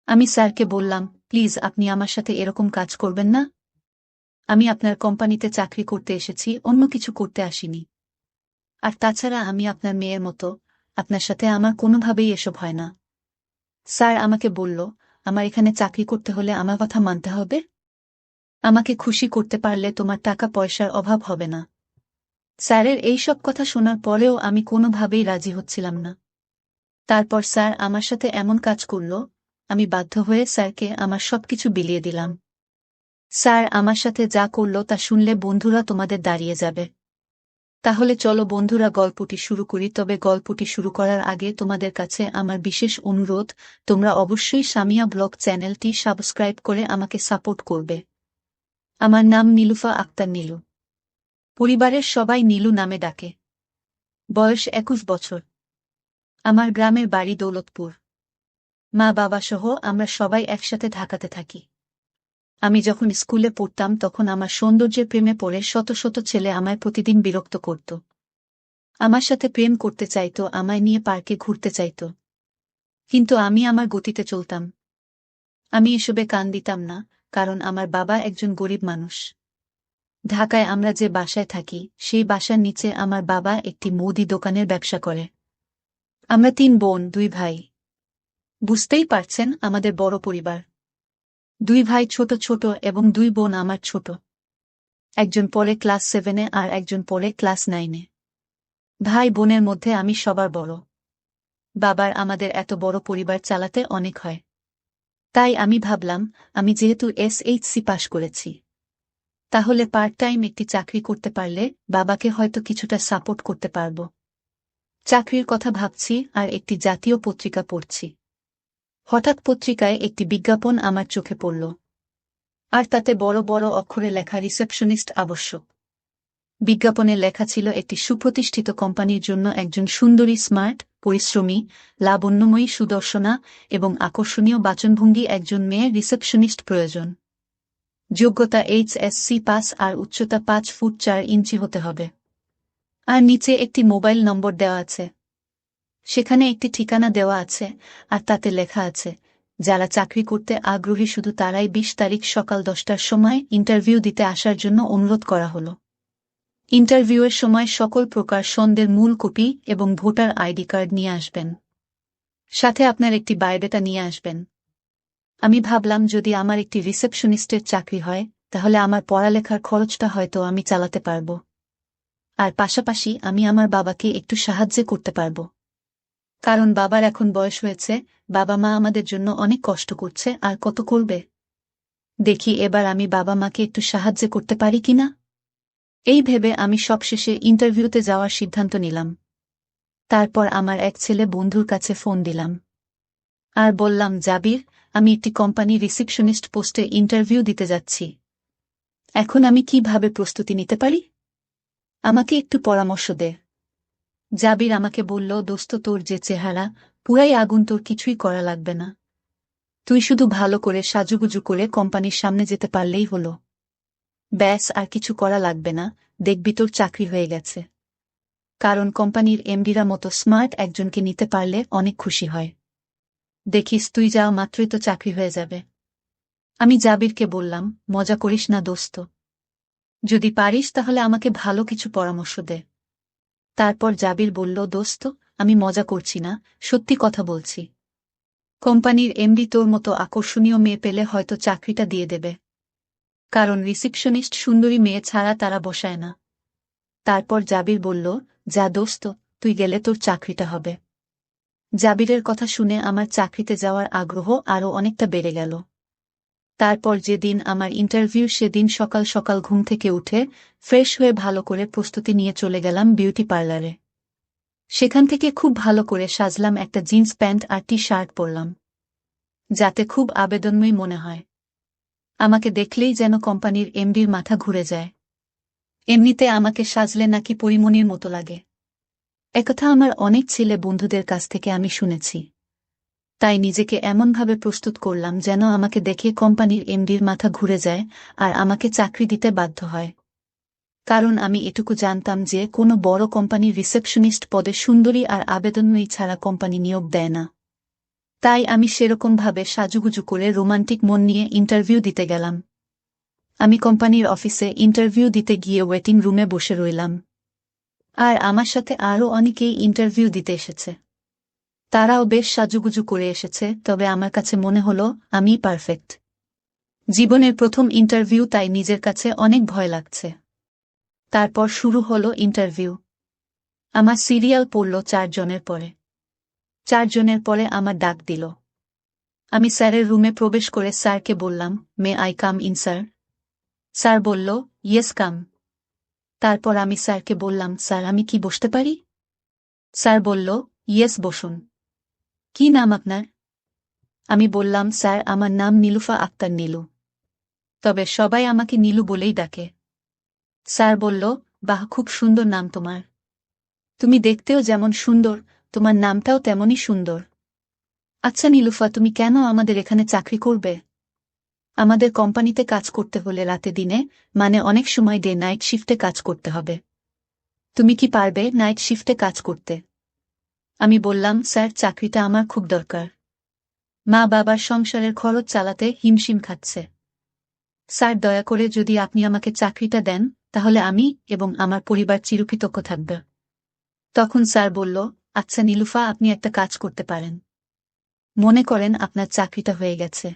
আমি স্যারকে বললাম, প্লিজ আপনি আমার সাথে এরকম কাজ করবেন না। আমি আপনার কোম্পানিতে চাকরি করতে এসেছি, অন্য কিছু করতে আসিনি। আর তাছাড়া আমি আপনার মেয়ের মতো, আপনার সাথে আমার কোনোভাবেই এসব হয় না। স্যার আমাকে বলল, আমার এখানে চাকরি করতে হলে আমার কথা মানতে হবে। আমাকে খুশি করতে পারলে তোমার টাকা পয়সার অভাব হবে না। স্যারের এই সব কথা শোনার পরেও আমি কোনোভাবেই রাজি হচ্ছিলাম না। তারপর স্যার আমার সাথে এমন কাজ করল, আমি বাধ্য হয়ে স্যারকে আমার সবকিছু বিলিয়ে দিলাম। স্যার আমার সাথে যা করল তা শুনলে বন্ধুরা তোমাদের দাঁড়িয়ে যাবে। তাহলে চলো বন্ধুরা গল্পটি শুরু করি, তবে গল্পটি শুরু করার আগে তোমাদের কাছে আমার বিশেষ অনুরোধ, তোমরা অবশ্যই সামিয়া ব্লগ চ্যানেলটি সাবস্ক্রাইব করে আমাকে সাপোর্ট করবে। আমার নাম নীলুফা আক্তার নীলু। পরিবারের সবাই নীলু নামে ডাকে। বয়স 21 বছর। আমার গ্রামের বাড়ি দৌলতপুর। মা বাবা সহ আমরা সবাই একসাথে ঢাকাতে থাকি। আমি যখন স্কুলে পড়তাম তখন আমার সৌন্দর্যের প্রেমে পড়ে শত শত ছেলে আমায় প্রতিদিন বিরক্ত করত। আমার সাথে প্রেম করতে চাইত, আমায় নিয়ে পার্কে ঘুরতে চাইত। কিন্তু আমি আমার গতিতে চলতাম। আমি এসবে কান দিতাম না, কারণ আমার বাবা একজন গরিব মানুষ। ঢাকায় আমরা যে বাসায় থাকি সেই বাসার নিচে আমার বাবা একটি মুদি দোকানের ব্যবসা করে। আমরা 3 বোন 2 ভাই। বুঝতেই পারছেন আমাদের বড় পরিবার। 2 ভাই ছোট ছোট এবং 2 বোন আমার ছোট। একজন পড়ে ক্লাস 7-এ আর একজন পড়ে ক্লাস 9-এ। ভাই বোনের মধ্যে আমি সবার বড়। বাবার আমাদের এত বড় পরিবার চালাতে অনেক হয়। তাই আমি ভাবলাম, আমি যেহেতু এসএইচসি পাশ করেছি, তাহলে পার্ট টাইম একটি চাকরি করতে পারলে বাবাকে হয়তো কিছুটা সাপোর্ট করতে পারব। চাকরির কথা ভাবছি আর একটি জাতীয় পত্রিকা পড়ছি। হঠাৎ পত্রিকায় একটি বিজ্ঞাপন আমার চোখে পড়ল। আর তাতে বড় বড় অক্ষরে লেখা রিসেপশনিস্ট আবশ্যক। বিজ্ঞাপনে লেখা ছিল একটি সুপ্রতিষ্ঠিত কোম্পানির জন্য একজন সুন্দরী, স্মার্ট, পরিশ্রমী, লাবণ্যময়ী, সুদর্শনা এবং আকর্ষণীয় বাচনভঙ্গি একজন মেয়ে রিসেপশনিস্ট প্রয়োজন। যোগ্যতা এইচএসসি পাস আর উচ্চতা 5 ফুট 4 ইঞ্চি হতে হবে। আর নিচে একটি মোবাইল নম্বর দেওয়া আছে। সেখানে একটি ঠিকানা দেওয়া আছে, আর তাতে লেখা আছে, যারা চাকরি করতে আগ্রহী শুধু তারাই 20 তারিখ সকাল 10টার সময় ইন্টারভিউ দিতে আসার জন্য অনুরোধ করা হলো। ইন্টারভিউয়ের সময় সকল প্রকার সনদের মূল কপি এবং ভোটার আইডি কার্ড নিয়ে আসবেন। সাথে আপনার একটি বায়োডাটা নিয়ে আসবেন। আমি ভাবলাম, যদি আমার একটি রিসেপশনিস্টের চাকরি হয় তাহলে আমার পড়ালেখার খরচটা হয়তো আমি চালাতে পারব। আর পাশাপাশি আমি আমার বাবাকে একটু সাহায্য করতে পারব। কারণ বাবার এখন বয়স হয়েছে, বাবা মা আমাদের জন্য অনেক কষ্ট করছে, আর কত করবে। দেখি এবার আমি বাবা মাকে একটু সাহায্য করতে পারি কিনা। এই ভেবে আমি সবশেষে ইন্টারভিউতে যাওয়ার সিদ্ধান্ত নিলাম। তারপর আমার এক ছেলে বন্ধুর কাছে ফোন দিলাম। আর বললাম, জাবির, আমি একটি কোম্পানি রিসেপশনিস্ট পোস্টে ইন্টারভিউ দিতে যাচ্ছি। এখন আমি কিভাবে প্রস্তুতি নিতে পারি? আমাকে একটু পরামর্শ দে। জাবির আমাকে বলল, দোস্ত, তোর যে চেহারা, পুরাই আগুন, তোর কিছুই করা লাগবে না। তুই শুধু ভালো করে সাজুগুজু করে কোম্পানির সামনে যেতে পারলেই হলো। ব্যাস, আর কিছু করা লাগবে না, দেখবি তোর চাকরি হয়ে গেছে। কারণ কোম্পানির এমডিরা মতো স্মার্ট একজনকে নিতে পারলে অনেক খুশি হয়। দেখিস, তুই যাও মাত্রই তো চাকরি হয়ে যাবে। আমি জাবিরকে বললাম, মজা করিস না দোস্ত। যদি পারিস তাহলে আমাকে ভালো কিছু পরামর্শ দে। তারপর জাবির বলল, দোস্ত, আমি মজা করছি না, সত্যি কথা বলছি। কোম্পানির এমডি তোর মতো আকর্ষণীয় মেয়ে পেলে হয়তো চাকরিটা দিয়ে দেবে। কারণ রিসেপশনিস্ট সুন্দরী মেয়ে ছাড়া তারা বসায় না। তারপর জাবির বলল, যা দোস্ত, তুই গেলে তোর চাকরিটা হবে। জাবিরের কথা শুনে আমার চাকরিতে যাওয়ার আগ্রহ আরও অনেকটা বেড়ে গেল। তারপর যেদিন আমার ইন্টারভিউ, সেদিন সকাল সকাল ঘুম থেকে উঠে ফ্রেশ হয়ে ভালো করে প্রস্তুতি নিয়ে চলে গেলাম বিউটি পার্লারে। সেখান থেকে খুব ভালো করে সাজলাম, একটা জিন্স প্যান্ট আর টি-শার্ট পরলাম, যাতে খুব আবেদনময়ী মনে হয়। আমাকে দেখলেই যেন কোম্পানির এমডির মাথা ঘুরে যায়। এমনিতে আমাকে সাজলে নাকি পরিমণির মতো লাগে। একথা আমার অনেক ছেলে বন্ধুদের কাছ থেকে আমি শুনেছি। তাই নিজেকে এমনভাবে প্রস্তুত করলাম যেন আমাকে দেখে কোম্পানির এমডির মাথা ঘুরে যায় আর আমাকে চাকরি দিতে বাধ্য হয়। কারণ আমি এটুকু জানতাম যে কোনো বড় কোম্পানির রিসেপশনিস্ট পদে সুন্দরী আর আবেদনময়ী ছাড়া কোম্পানি নিয়োগ দেয় না। তাই আমি সেরকমভাবে সাজুগুজু করে রোমান্টিক মন নিয়ে ইন্টারভিউ দিতে গেলাম। আমি কোম্পানির অফিসে ইন্টারভিউ দিতে গিয়ে ওয়েটিং রুমে বসে রইলাম। আর আমার সাথে আরও অনেকেই ইন্টারভিউ দিতে এসেছে। তারাও বেশ সাজুগুজু করে এসেছে, তবে আমার কাছে মনে হলো আমিই পারফেক্ট। জীবনের প্রথম ইন্টারভিউ, তাই নিজের কাছে অনেক ভয় লাগছে। তারপর শুরু হলো ইন্টারভিউ। আমার সিরিয়াল পড়ল 4 জনের পরে। 4 জনের পরে আমার ডাক দিল। আমি স্যারের রুমে প্রবেশ করে স্যারকে বললাম, may I come in sir? Sir বলল, ইয়েস কাম। তারপর আমি স্যারকে বললাম, স্যার আমি কি বসতে পারি? স্যার বলল, ইয়েস বসুন। কি নাম আপনার? আমি বললাম, স্যার আমার নাম নীলুফা আক্তার নীলু। তবে সবাই আমাকে নীলু বলেই ডাকে। স্যার বলল, বাহ, খুব সুন্দর নাম তোমার। তুমি দেখতেও যেমন সুন্দর, তোমার নামটাও তেমনই সুন্দর। আচ্ছা নীলুফা, তুমি কেন আমাদের এখানে চাকরি করবে? আমাদের কোম্পানিতে কাজ করতে হলে রাতে দিনে, মানে অনেক সময় ডে নাইট শিফটে কাজ করতে হবে। তুমি কি পারবে নাইট শিফটে কাজ করতে? আমি বললাম, স্যার চাকরিটা আমার খুব দরকার। মা বাবার সংসারের খরচ চালাতে হিমশিম খাচ্ছে। স্যার দয়া করে যদি আপনি আমাকে চাকরিটা দেন, তাহলে আমি এবং আমার পরিবার চিরকৃতজ্ঞ থাকবে। তখন স্যার বলল, আচ্ছা নীলুফা, আপনি একটা কাজ করতে পারেন। মনে করেন আপনার চাকরিটা হয়ে গেছে।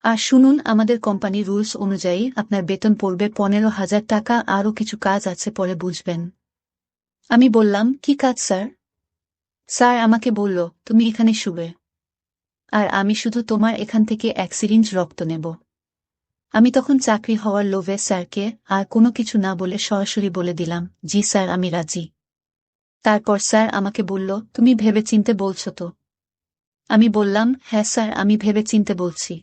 আর শুনুন, আমাদের কোম্পানি রুলস অনুযায়ী আপনার বেতন পড়বে 15,000 টাকা, আরও কিছু কাজ আছে, পরে বুঝবেন। আমি বললাম, কি কাজ স্যার? স্যার আমাকে বলল, তুমি এখানে শুবে, আর আমি শুধু তোমার এখান থেকে 1 সিরিঞ্জ রক্ত নেব। আমি তখন চাকরি হওয়ার লোভে স্যারকে আর কোনো কিছু না বলে সরাসরি বলে দিলাম, জি স্যার, আমি রাজি। তারপর স্যার আমাকে বলল, তুমি ভেবেচিন্তে বলছো তো? আমি বললাম, হ্যাঁ স্যার, আমি ভেবেচিন্তে বলছি।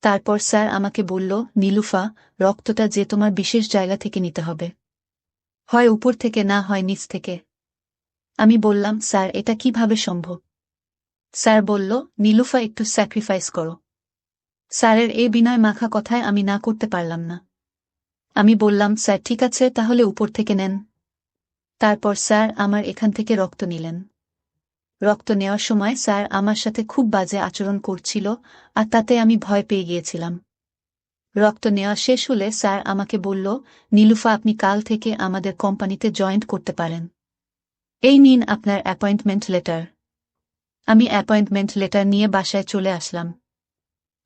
তারপর স্যার আমাকে বলল, নীলুফা, রক্তটা যে তোমার বিশেষ জায়গা থেকে নিতে হবে, হয় উপর থেকে, না হয় নিচ থেকে। আমি বললাম, স্যার এটা কিভাবে সম্ভব? স্যার বলল, নীলুফা, একটু স্যাক্রিফাইস করো। স্যারের এই বিনয় মাখা কথায় আমি না করতে পারলাম না। আমি বললাম, স্যার ঠিক আছে, তাহলে উপর থেকে নেন। তারপর স্যার আমার এখান থেকে রক্ত নিলেন। রক্ত নেওয়ার সময় স্যার আমার সাথে খুব বাজে আচরণ করছিল, আর তাতে আমি ভয় পেয়ে গিয়েছিলাম। রক্ত নেওয়া শেষ হলে স্যার আমাকে বলল, নীলুফা, আপনি কাল থেকে আমাদের কোম্পানিতে জয়েন্ট করতে পারেন। এই নিন আপনার অ্যাপয়েন্টমেন্ট লেটার। আমি অ্যাপয়েন্টমেন্ট লেটার নিয়ে বাসায় চলে আসলাম।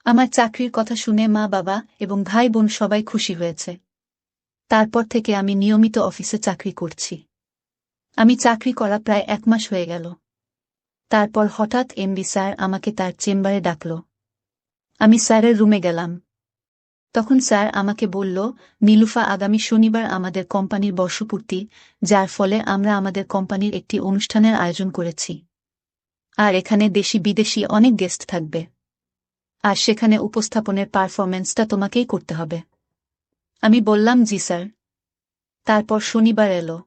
আমার চাকরির কথা শুনে মা বাবা এবং ভাই বোন সবাই খুশি হয়েছে। তারপর থেকে আমি নিয়মিত অফিসে চাকরি করছি। আমি চাকরি করা প্রায় 1 মাস হয়ে গেল। তারপর হঠাৎ এমডি স্যার আমাকে তার চেম্বারে ডাকল। আমি স্যারের রুমে গেলাম। তখন স্যার আমাকে বলল, নীলুফা, আগামী শনিবার আমাদের কোম্পানির বর্ষপূর্তি, যার ফলে আমরা আমাদের কোম্পানির একটি অনুষ্ঠানের আয়োজন করেছি। আর এখানে দেশি বিদেশি অনেক গেস্ট থাকবে। আর সেখানে উপস্থাপনের পারফরম্যান্সটা তোমাকেই করতে হবে। আমি বললাম, জি স্যার। তারপর শনিবার এলো।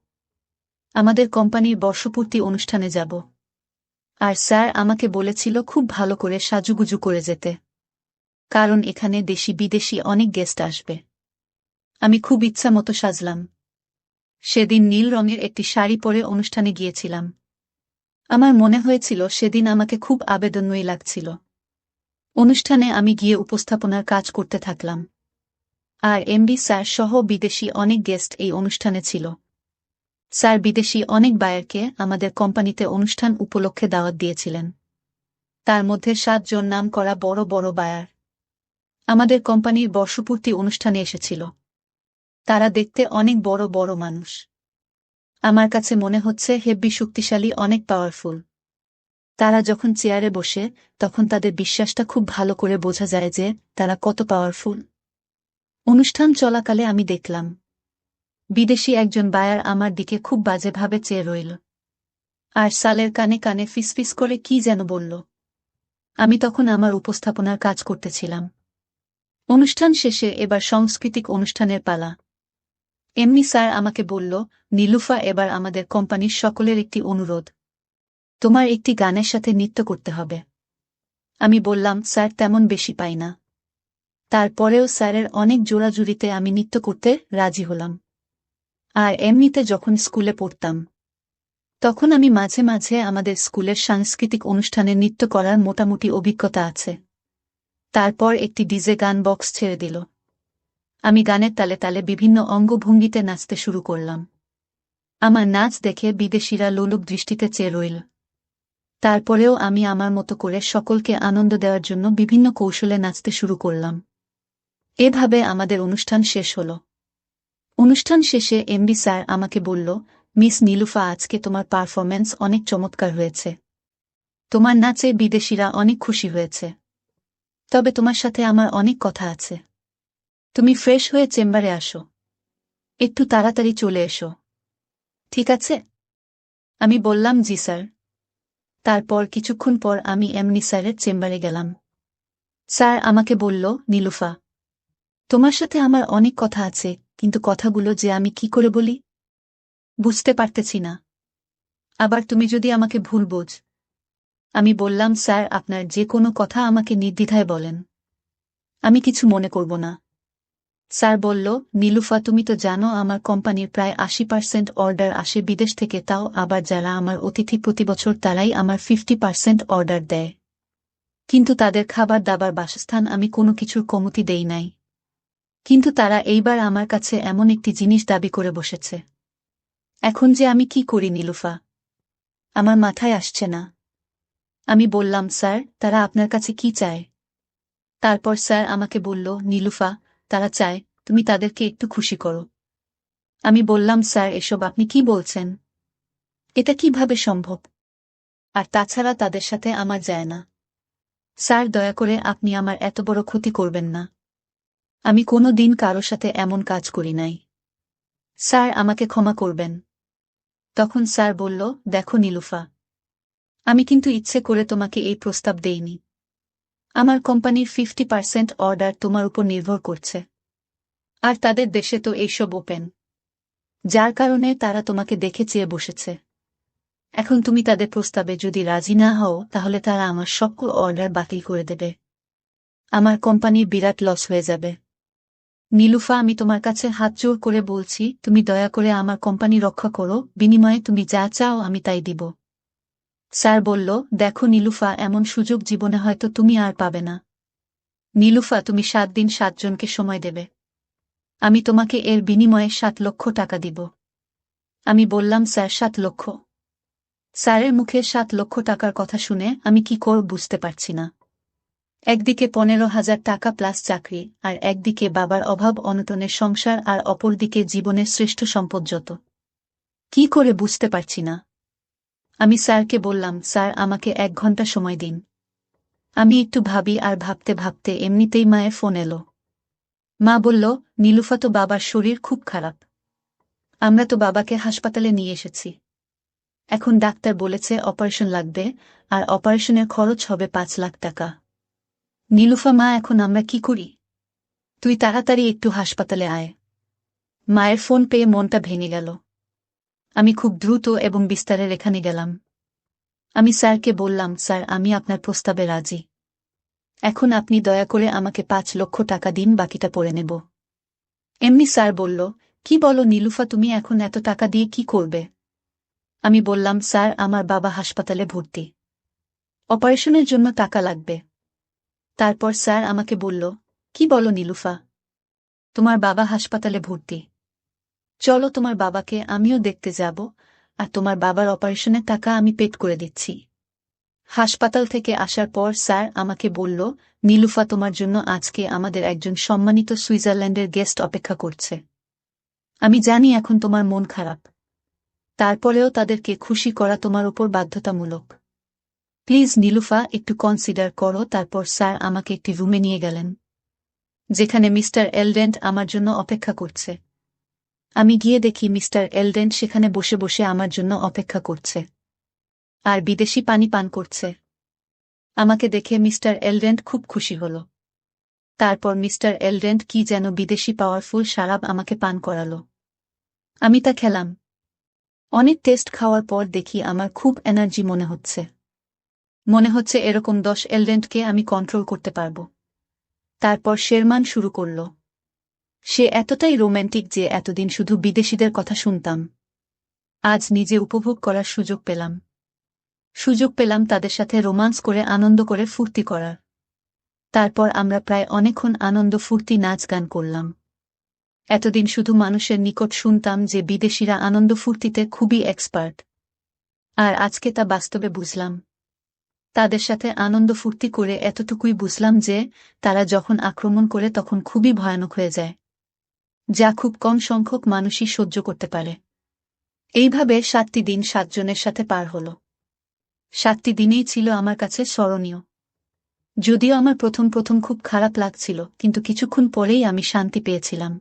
আমাদের কোম্পানির বর্ষপূর্তি অনুষ্ঠানে যাব। আর স্যার আমাকে বলেছিল খুব ভালো করে সাজুগুজু করে যেতে, কারণ এখানে দেশি বিদেশি অনেক গেস্ট আসবে। আমি খুব ইচ্ছা মতো সাজলাম। সেদিন নীল রঙের একটি শাড়ি পরে অনুষ্ঠানে গিয়েছিলাম। আমার মনে হয়েছিল সেদিন আমাকে খুব আবেদনময়ী লাগছিল। অনুষ্ঠানে আমি গিয়ে উপস্থাপনার কাজ করতে থাকলাম। আর এমডি স্যার সহ বিদেশি অনেক গেস্ট এই অনুষ্ঠানে ছিল। স্যার বিদেশি অনেক বায়ারকে আমাদের কোম্পানিতে অনুষ্ঠান উপলক্ষে দাওয়াত দিয়েছিলেন। তার মধ্যে 7 জন নাম করা বড় বড় বায়ার আমাদের কোম্পানির বর্ষপূর্তি অনুষ্ঠানে এসেছিল। তারা দেখতে অনেক বড় বড় মানুষ। আমার কাছে মনে হচ্ছে হেব্বি শক্তিশালী, অনেক পাওয়ারফুল। তারা যখন চেয়ারে বসে, তখন তাদের বিশ্বাসটা খুব ভালো করে বোঝা যায় যে তারা কত পাওয়ারফুল। অনুষ্ঠান চলাকালে আমি দেখলাম বিদেশি একজন বায়ার আমার দিকে খুব বাজেভাবে চেয়ে রইল, আর সালের কানে কানে ফিসফিস করে কি যেন বলল। আমি তখন আমার উপস্থাপনার কাজ করতেছিলাম। অনুষ্ঠান শেষে এবার সাংস্কৃতিক অনুষ্ঠানের পালা। এমনি স্যার আমাকে বলল, নীলুফা, এবার আমাদের কোম্পানির সকলের একটি অনুরোধ, তোমার একটি গানের সাথে নৃত্য করতে হবে। আমি বললাম, স্যার তেমন বেশি পাই না। তারপরেও স্যারের অনেক জোরাজুরিতে আমি নৃত্য করতে রাজি হলাম। আর এমনিতে যখন স্কুলে পড়তাম, তখন আমি মাঝে মাঝে আমাদের স্কুলের সাংস্কৃতিক অনুষ্ঠানে নৃত্য করার মোটামুটি অভিজ্ঞতা আছে। তারপর একটি ডিজে গান বক্স ছেড়ে দিল। আমি গানের তালে তালে বিভিন্ন অঙ্গভঙ্গিতে নাচতে শুরু করলাম। আমার নাচ দেখে বিদেশিরা লোলুপ দৃষ্টিতে চেয়ে রইল। তারপরেও আমি আমার মতো করে সকলকে আনন্দ দেওয়ার জন্য বিভিন্ন কৌশলে নাচতে শুরু করলাম। এভাবে আমাদের অনুষ্ঠান শেষ হল। অনুষ্ঠান শেষে এমডি স্যার আমাকে বলল, মিস নীলুফা, আজকে তোমার পারফরম্যান্স অনেক চমৎকার হয়েছে। তোমার নাচে বিদেশিরা অনেক খুশি হয়েছে। তবে তোমার সাথে আমার অনেক কথা আছে। তুমি ফ্রেশ হয়ে চেম্বারে আসো। একটু তাড়াতাড়ি চলে এসো, ঠিক আছে? আমি বললাম, জি স্যার। তারপর কিছুক্ষণ পর আমি এমনি স্যারের চেম্বারে গেলাম। স্যার আমাকে বলল, নীলুফা, তোমার সাথে আমার অনেক কথা আছে, কিন্তু কথাগুলো যে আমি কি করে বলি বুঝতে পারতেছি না। আবার তুমি যদি আমাকে ভুল বোঝ। আমি বললাম, স্যার, আপনার যে কোনো কথা আমাকে নির্দ্বিধায় বলেন, আমি কিছু মনে করব না। স্যার বলল, নীলুফা, তুমি তো জানো আমার কোম্পানির প্রায় ৮০% অর্ডার আসে বিদেশ থেকে, তাও আবার যারা আমার অতিথি প্রতি বছর তারাই আমার 50% অর্ডার দেয়। কিন্তু তাদের খাবার দাবার বাসস্থান আমি কোনো কিছুর কমতি দেই নাই। কিন্তু তারা এইবার আমার কাছে এমন একটি জিনিস দাবি করে বসেছে। এখন যে আমি কি করি নীলুফা, আমার মাথায় আসছে না। আমি বললাম, স্যার, তারা আপনার কাছে কি চায়? তারপর স্যার আমাকে বলল, নীলুফা, তারা চায় তুমি তাদেরকে একটু খুশি করো। আমি বললাম, স্যার, এসব আপনি কি বলছেন? এটা কিভাবে সম্ভব? আর তাছাড়া তাদের সাথে আমার যায় না। স্যার, দয়া করে আপনি আমার এত বড় ক্ষতি করবেন না। আমি কোনো দিন কারো সাথে এমন কাজ করি নাই। স্যার, আমাকে ক্ষমা করবেন। তখন স্যার বলল, দেখো নীলুফা, আমি কিন্তু ইচ্ছে করে তোমাকে এই প্রস্তাব দেইনি। আমার কোম্পানির 50% অর্ডার তোমার উপর নির্ভর করছে। আর তাদের দেশে তো এইসব ওপেন, যার কারণে তারা তোমাকে দেখে চেয়ে বসেছে। এখন তুমি তাদের প্রস্তাবে যদি রাজি না হও, তাহলে তারা আমার সকল অর্ডার বাতিল করে দেবে। আমার কোম্পানির বিরাট লস হয়ে যাবে। নীলুফা, আমি তোমার কাছে হাত জোর করে বলছি, তুমি দয়া করে আমার কোম্পানি রক্ষা করো, বিনিময়ে তুমি যা চাও আমি তাই দিব। স্যার বলল, দেখো নীলুফা, এমন সুযোগ জীবনে হয়তো তুমি আর পাবে না। নীলুফা, তুমি ৭ দিন ৭ জনকে সময় দেবে। আমি তোমাকে এর বিনিময়ে ৭ লক্ষ টাকা দিব। আমি বললাম, স্যার, ৭ লক্ষ? স্যারের মুখে ৭ লক্ষ টাকার কথা শুনে আমি কি করব বুঝতে পারছি না। একদিকে ১৫,০০০ টাকা প্লাস চাকরি, আর একদিকে বাবার অভাব অনটনের সংসার, আর অপরদিকে জীবনের শ্রেষ্ঠ সম্পদ যত। কি করে বুঝতে পারছি না। আমি স্যারকে বললাম, স্যার, আমাকে ১ ঘন্টা সময় দিন। আমি একটু ভাবি, আর ভাবতে ভাবতে এমনিতেই মায়ের ফোন এলো। মা বলল, নীলুফা, তো বাবার শরীর খুব খারাপ। আমরা তো বাবাকে হাসপাতালে নিয়ে এসেছি। এখন ডাক্তার বলেছে অপারেশন লাগবে, আর অপারেশনের খরচ হবে ৫ লাখ টাকা। নীলুফা মা, এখন আমরা কি করি? তুই তাড়াতাড়ি একটু হাসপাতালে আয়। মায়ের ফোন পেয়ে মনটা ভেঙে গেল। আমি খুব দ্রুত এবং বিস্তারে এখানে গেলাম। আমি স্যারকে বললাম, স্যার, আমি আপনার প্রস্তাবে রাজি। এখন আপনি দয়া করে আমাকে ৫ লক্ষ টাকা দিন, বাকিটা পরে নেব। এমনি স্যার বলল, কি বলো নীলুফা, তুমি এখন এত টাকা দিয়ে কি করবে? আমি বললাম, স্যার, আমার বাবা হাসপাতালে ভর্তি। অপারেশনের জন্য টাকা লাগবে। তারপর স্যার আমাকে বলল, কি বলো নীলুফা, তোমার বাবা হাসপাতালে ভর্তি? চলো, তোমার বাবাকে আমিও দেখতে যাব, আর তোমার বাবার অপারেশনের টাকা আমি পেড করে দিচ্ছি। হাসপাতাল থেকে আসার পর স্যার আমাকে বলল, নীলুফা, তোমার জন্য আজকে আমাদের একজন সম্মানিত সুইজারল্যান্ডের গেস্ট অপেক্ষা করছে। আমি জানি এখন তোমার মন খারাপ, তারপরেও তাদেরকে খুশি করা তোমার উপর বাধ্যতামূলক। প্লিজ নীলুফা, একটু কনসিডার করো। তারপর স্যার আমাকে একটি রুমে নিয়ে গেলেন, যেখানে মিস্টার এলডেন্ট আমার জন্য অপেক্ষা করছে। আমি গিয়ে দেখি মিস্টার এলডেন্ট সেখানে বসে বসে আমার জন্য অপেক্ষা করছে, আর বিদেশি পানি পান করছে। আমাকে দেখে মিস্টার এলডেন্ট খুব খুশি হল। তারপর মিস্টার এলডেন্ট কি যেন বিদেশি পাওয়ারফুল শারাব আমাকে পান করালো। আমি তা খেলাম। অনেক টেস্ট খাওয়ার পর দেখি আমার খুব এনার্জি মনে হচ্ছে এরকম ১০ এলডেন্টকে আমি কন্ট্রোল করতে পারব। তারপর শেরমান শুরু করল। সে এতটাই রোম্যান্টিক যে এতদিন শুধু বিদেশিদের কথা শুনতাম। আজ নিজে উপভোগ করার সুযোগ পেলাম তাদের সাথে রোমান্স করে আনন্দ করে ফুর্তি করার। তারপর আমরা প্রায় অনেকক্ষণ আনন্দ ফুর্তি নাচ গান করলাম। এতদিন শুধু মানুষের নিকট শুনতাম যে বিদেশিরা আনন্দ ফুর্তিতে খুবই এক্সপার্ট, আর আজকে তা বাস্তবে বুঝলাম। তাদের সাথে আনন্দ ফুর্তি করে এতটুকুই বুঝলাম যে তারা যখন আক্রমণ করে তখন খুবই ভয়ানক হয়ে যায়, যা খুব কম সংখ্যক মানুষই সহ্য করতে পারে। এইভাবে 7টি দিন 7 জনের সাথে পার হল। 7টি দিনেই ছিল আমার কাছে স্মরণীয়। যদিও আমার প্রথম খুব খারাপ লাগছিল, কিন্তু কিছুক্ষণ পরেই আমি শান্তি পেয়েছিলাম।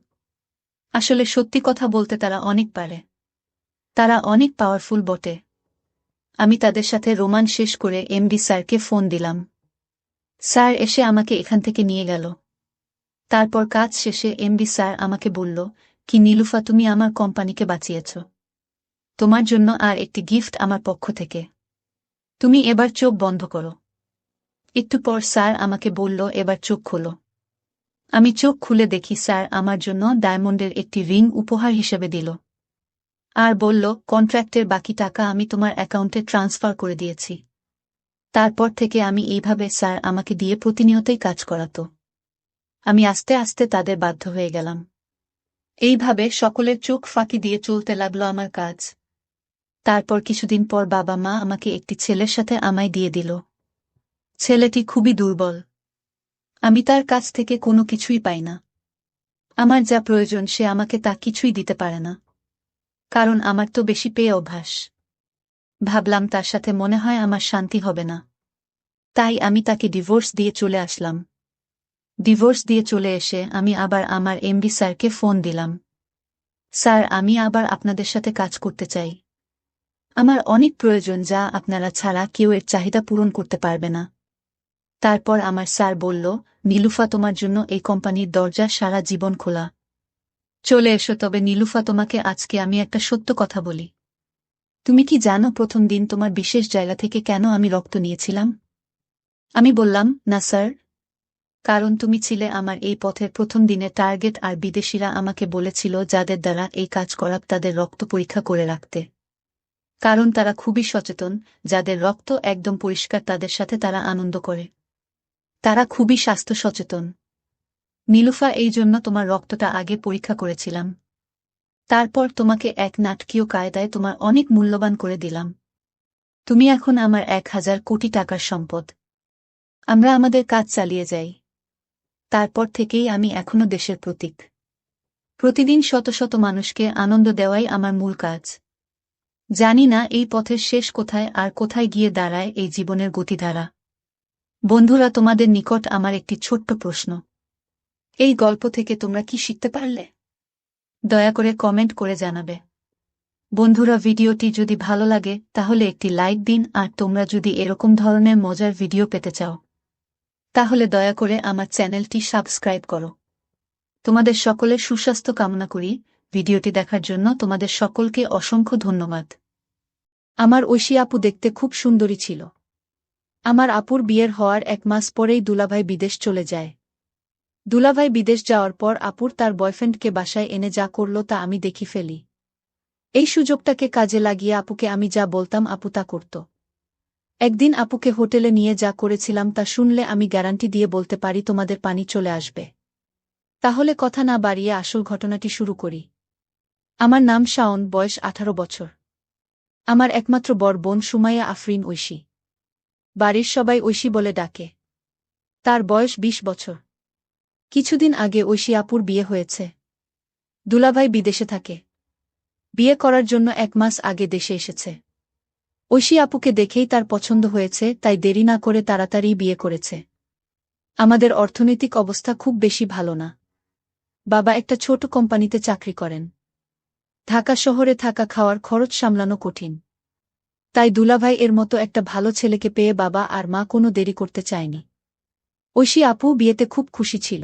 আসলে সত্যি কথা বলতে তারা অনেক পারে, তারা অনেক পাওয়ারফুল বটে। আমি তাদের সাথে রোমান্স শেষ করে এমডি স্যারকে ফোন দিলাম। স্যার এসে আমাকে এখান থেকে নিয়ে গেল। তারপর কাজ শেষে এমডি স্যার আমাকে বলল, কি নীলুফা, তুমি আমার কোম্পানিকে বাঁচিয়েছ। তোমার জন্য আর একটি গিফট আমার পক্ষ থেকে। তুমি এবার চোখ বন্ধ করো। একটু পর স্যার আমাকে বলল, এবার চোখ খোলো। আমি চোখ খুলে দেখি স্যার আমার জন্য ডায়মন্ডের একটি রিং উপহার হিসেবে দিল, আর বলল, কন্ট্রাক্টের বাকি টাকা আমি তোমার অ্যাকাউন্টে ট্রান্সফার করে দিয়েছি। তারপর থেকে আমি এইভাবে স্যার আমাকে দিয়ে প্রতিনিয়তই কাজ করাত। আমি আস্তে আস্তে তাদের বাধ্য হয়ে গেলাম। এইভাবে সকলের চোখ ফাঁকি দিয়ে চলতে লাগলো আমার কাজ। তারপর কিছুদিন পর বাবা মা আমাকে একটি ছেলের সাথে আমায় দিয়ে দিল। ছেলেটি খুবই দুর্বল। আমি তার কাছ থেকে কোনো কিছুই পাই না। আমার যা প্রয়োজন সে আমাকে তা কিছুই দিতে পারে না, কারণ আমার তো বেশি পেয়ে অভ্যাস। ভাবলাম তার সাথে মনে হয় আমার শান্তি হবে না, তাই আমি তাকে ডিভোর্স দিয়ে চলে আসলাম। ডিভোর্স দিয়ে চলে এসে আমি আবার আমার এমডি স্যারকে ফোন দিলাম। স্যার, আমি আবার আপনাদের সাথে কাজ করতে চাই। আমার অনেক প্রয়োজন, যা আপনারা ছাড়া কেউ এর চাহিদা পূরণ করতে পারবে না। তারপর আমার স্যার বলল, নীলুফা, তোমার জন্য এই কোম্পানির দরজা সারা জীবন খোলা। চলে এসো। তবে নীলুফা, তোমাকে আজকে আমি একটা সত্য কথা বলি। তুমি কি জানো প্রথম দিন তোমার বিশেষ জায়গা থেকে কেন আমি রক্ত নিয়েছিলাম? আমি বললাম, না স্যার। কারণ তুমি ছিলে আমার এই পথের প্রথম দিনের টার্গেট, আর বিদেশিরা আমাকে বলেছিল যাদের দ্বারা এই কাজ করা তাদের রক্ত পরীক্ষা করে রাখতে। কারণ তারা খুবই সচেতন, যাদের রক্ত একদম পরিষ্কার তাদের সাথে তারা আনন্দ করে। তারা খুবই স্বাস্থ্য সচেতন। নীলুফা, এই জন্য তোমার রক্তটা আগে পরীক্ষা করেছিলাম। তারপর তোমাকে এক নাটকীয় কায়দায় তোমার অনেক মূল্যবান করে দিলাম। তুমি এখন আমার 1000 কোটি টাকার সম্পদ। আমরা আমাদের কাজ চালিয়ে যাই। তারপর থেকেই আমি এখনো দেশের প্রতীক। প্রতিদিন শত শত মানুষকে আনন্দ দেওয়াই আমার মূল কাজ। জানি না এই পথের শেষ কোথায় আর কোথায় গিয়ে দাঁড়ায় এই জীবনের গতিধারা। বন্ধুরা, তোমাদের নিকট আমার একটি ছোট্ট প্রশ্ন। এই গল্প থেকে তোমরা কি শিখতে পারলে? দয়া করে কমেন্ট করে জানাবে। বন্ধুরা, ভিডিওটি যদি ভালো লাগে তাহলে একটি লাইক দিন, আর তোমরা যদি এরকম ধরনের মজার ভিডিও পেতে চাও তাহলে দয়া করে আমার চ্যানেলটি সাবস্ক্রাইব করো। তোমাদের সকলের সুস্বাস্থ্য কামনা করি। ভিডিওটি দেখার জন্য তোমাদের সকলকে অসংখ্য ধন্যবাদ। আমার ঐশী আপু দেখতে খুব সুন্দরী ছিল। আমার আপুর বিয়ের হওয়ার 1 মাস পরেই দুলাভাই বিদেশ চলে যায়। দুলাভাই বিদেশ যাওয়ার পর আপুর তার বয়ফ্রেন্ডকে বাসায় এনে যা করল তা আমি দেখি ফেলি। এই সুযোগটাকে কাজে লাগিয়ে আপুকে আমি যা বলতাম আপু তা করত। একদিন আপুকে হোটেলে নিয়ে যা করেছিলাম তা শুনলে আমি গ্যারান্টি দিয়ে বলতে পারি তোমাদের পানি চলে আসবে। তাহলে কথা না বাড়িয়ে আসল ঘটনাটি শুরু করি। আমার নাম শাওন, বয়স 18 বছর। আমার একমাত্র বড় বোন সুমাইয়া আফরিন ঐশী। বাড়ির সবাই ঐশী বলে ডাকে। তার বয়স 20 বছর। কিছুদিন আগে ঐশী আপুর বিয়ে হয়েছে। দুলাভাই বিদেশে থাকে। বিয়ে করার জন্য 1 মাস আগে দেশে এসেছে। ঐশী আপুকে দেখেই তার পছন্দ হয়েছে, তাই দেরি না করে তাড়াতাড়ি বিয়ে করেছে। আমাদের অর্থনৈতিক অবস্থা খুব বেশি ভালো না। বাবা একটা ছোট কোম্পানিতে চাকরি করেন। ঢাকা শহরে থাকা খাওয়ার খরচ সামলানো কঠিন। তাই দুলাভাই এর মতো একটা ভালো ছেলেকে পেয়ে বাবা আর মা কোনো দেরি করতে চায়নি। ঐশী আপু বিয়েতে খুব খুশি ছিল।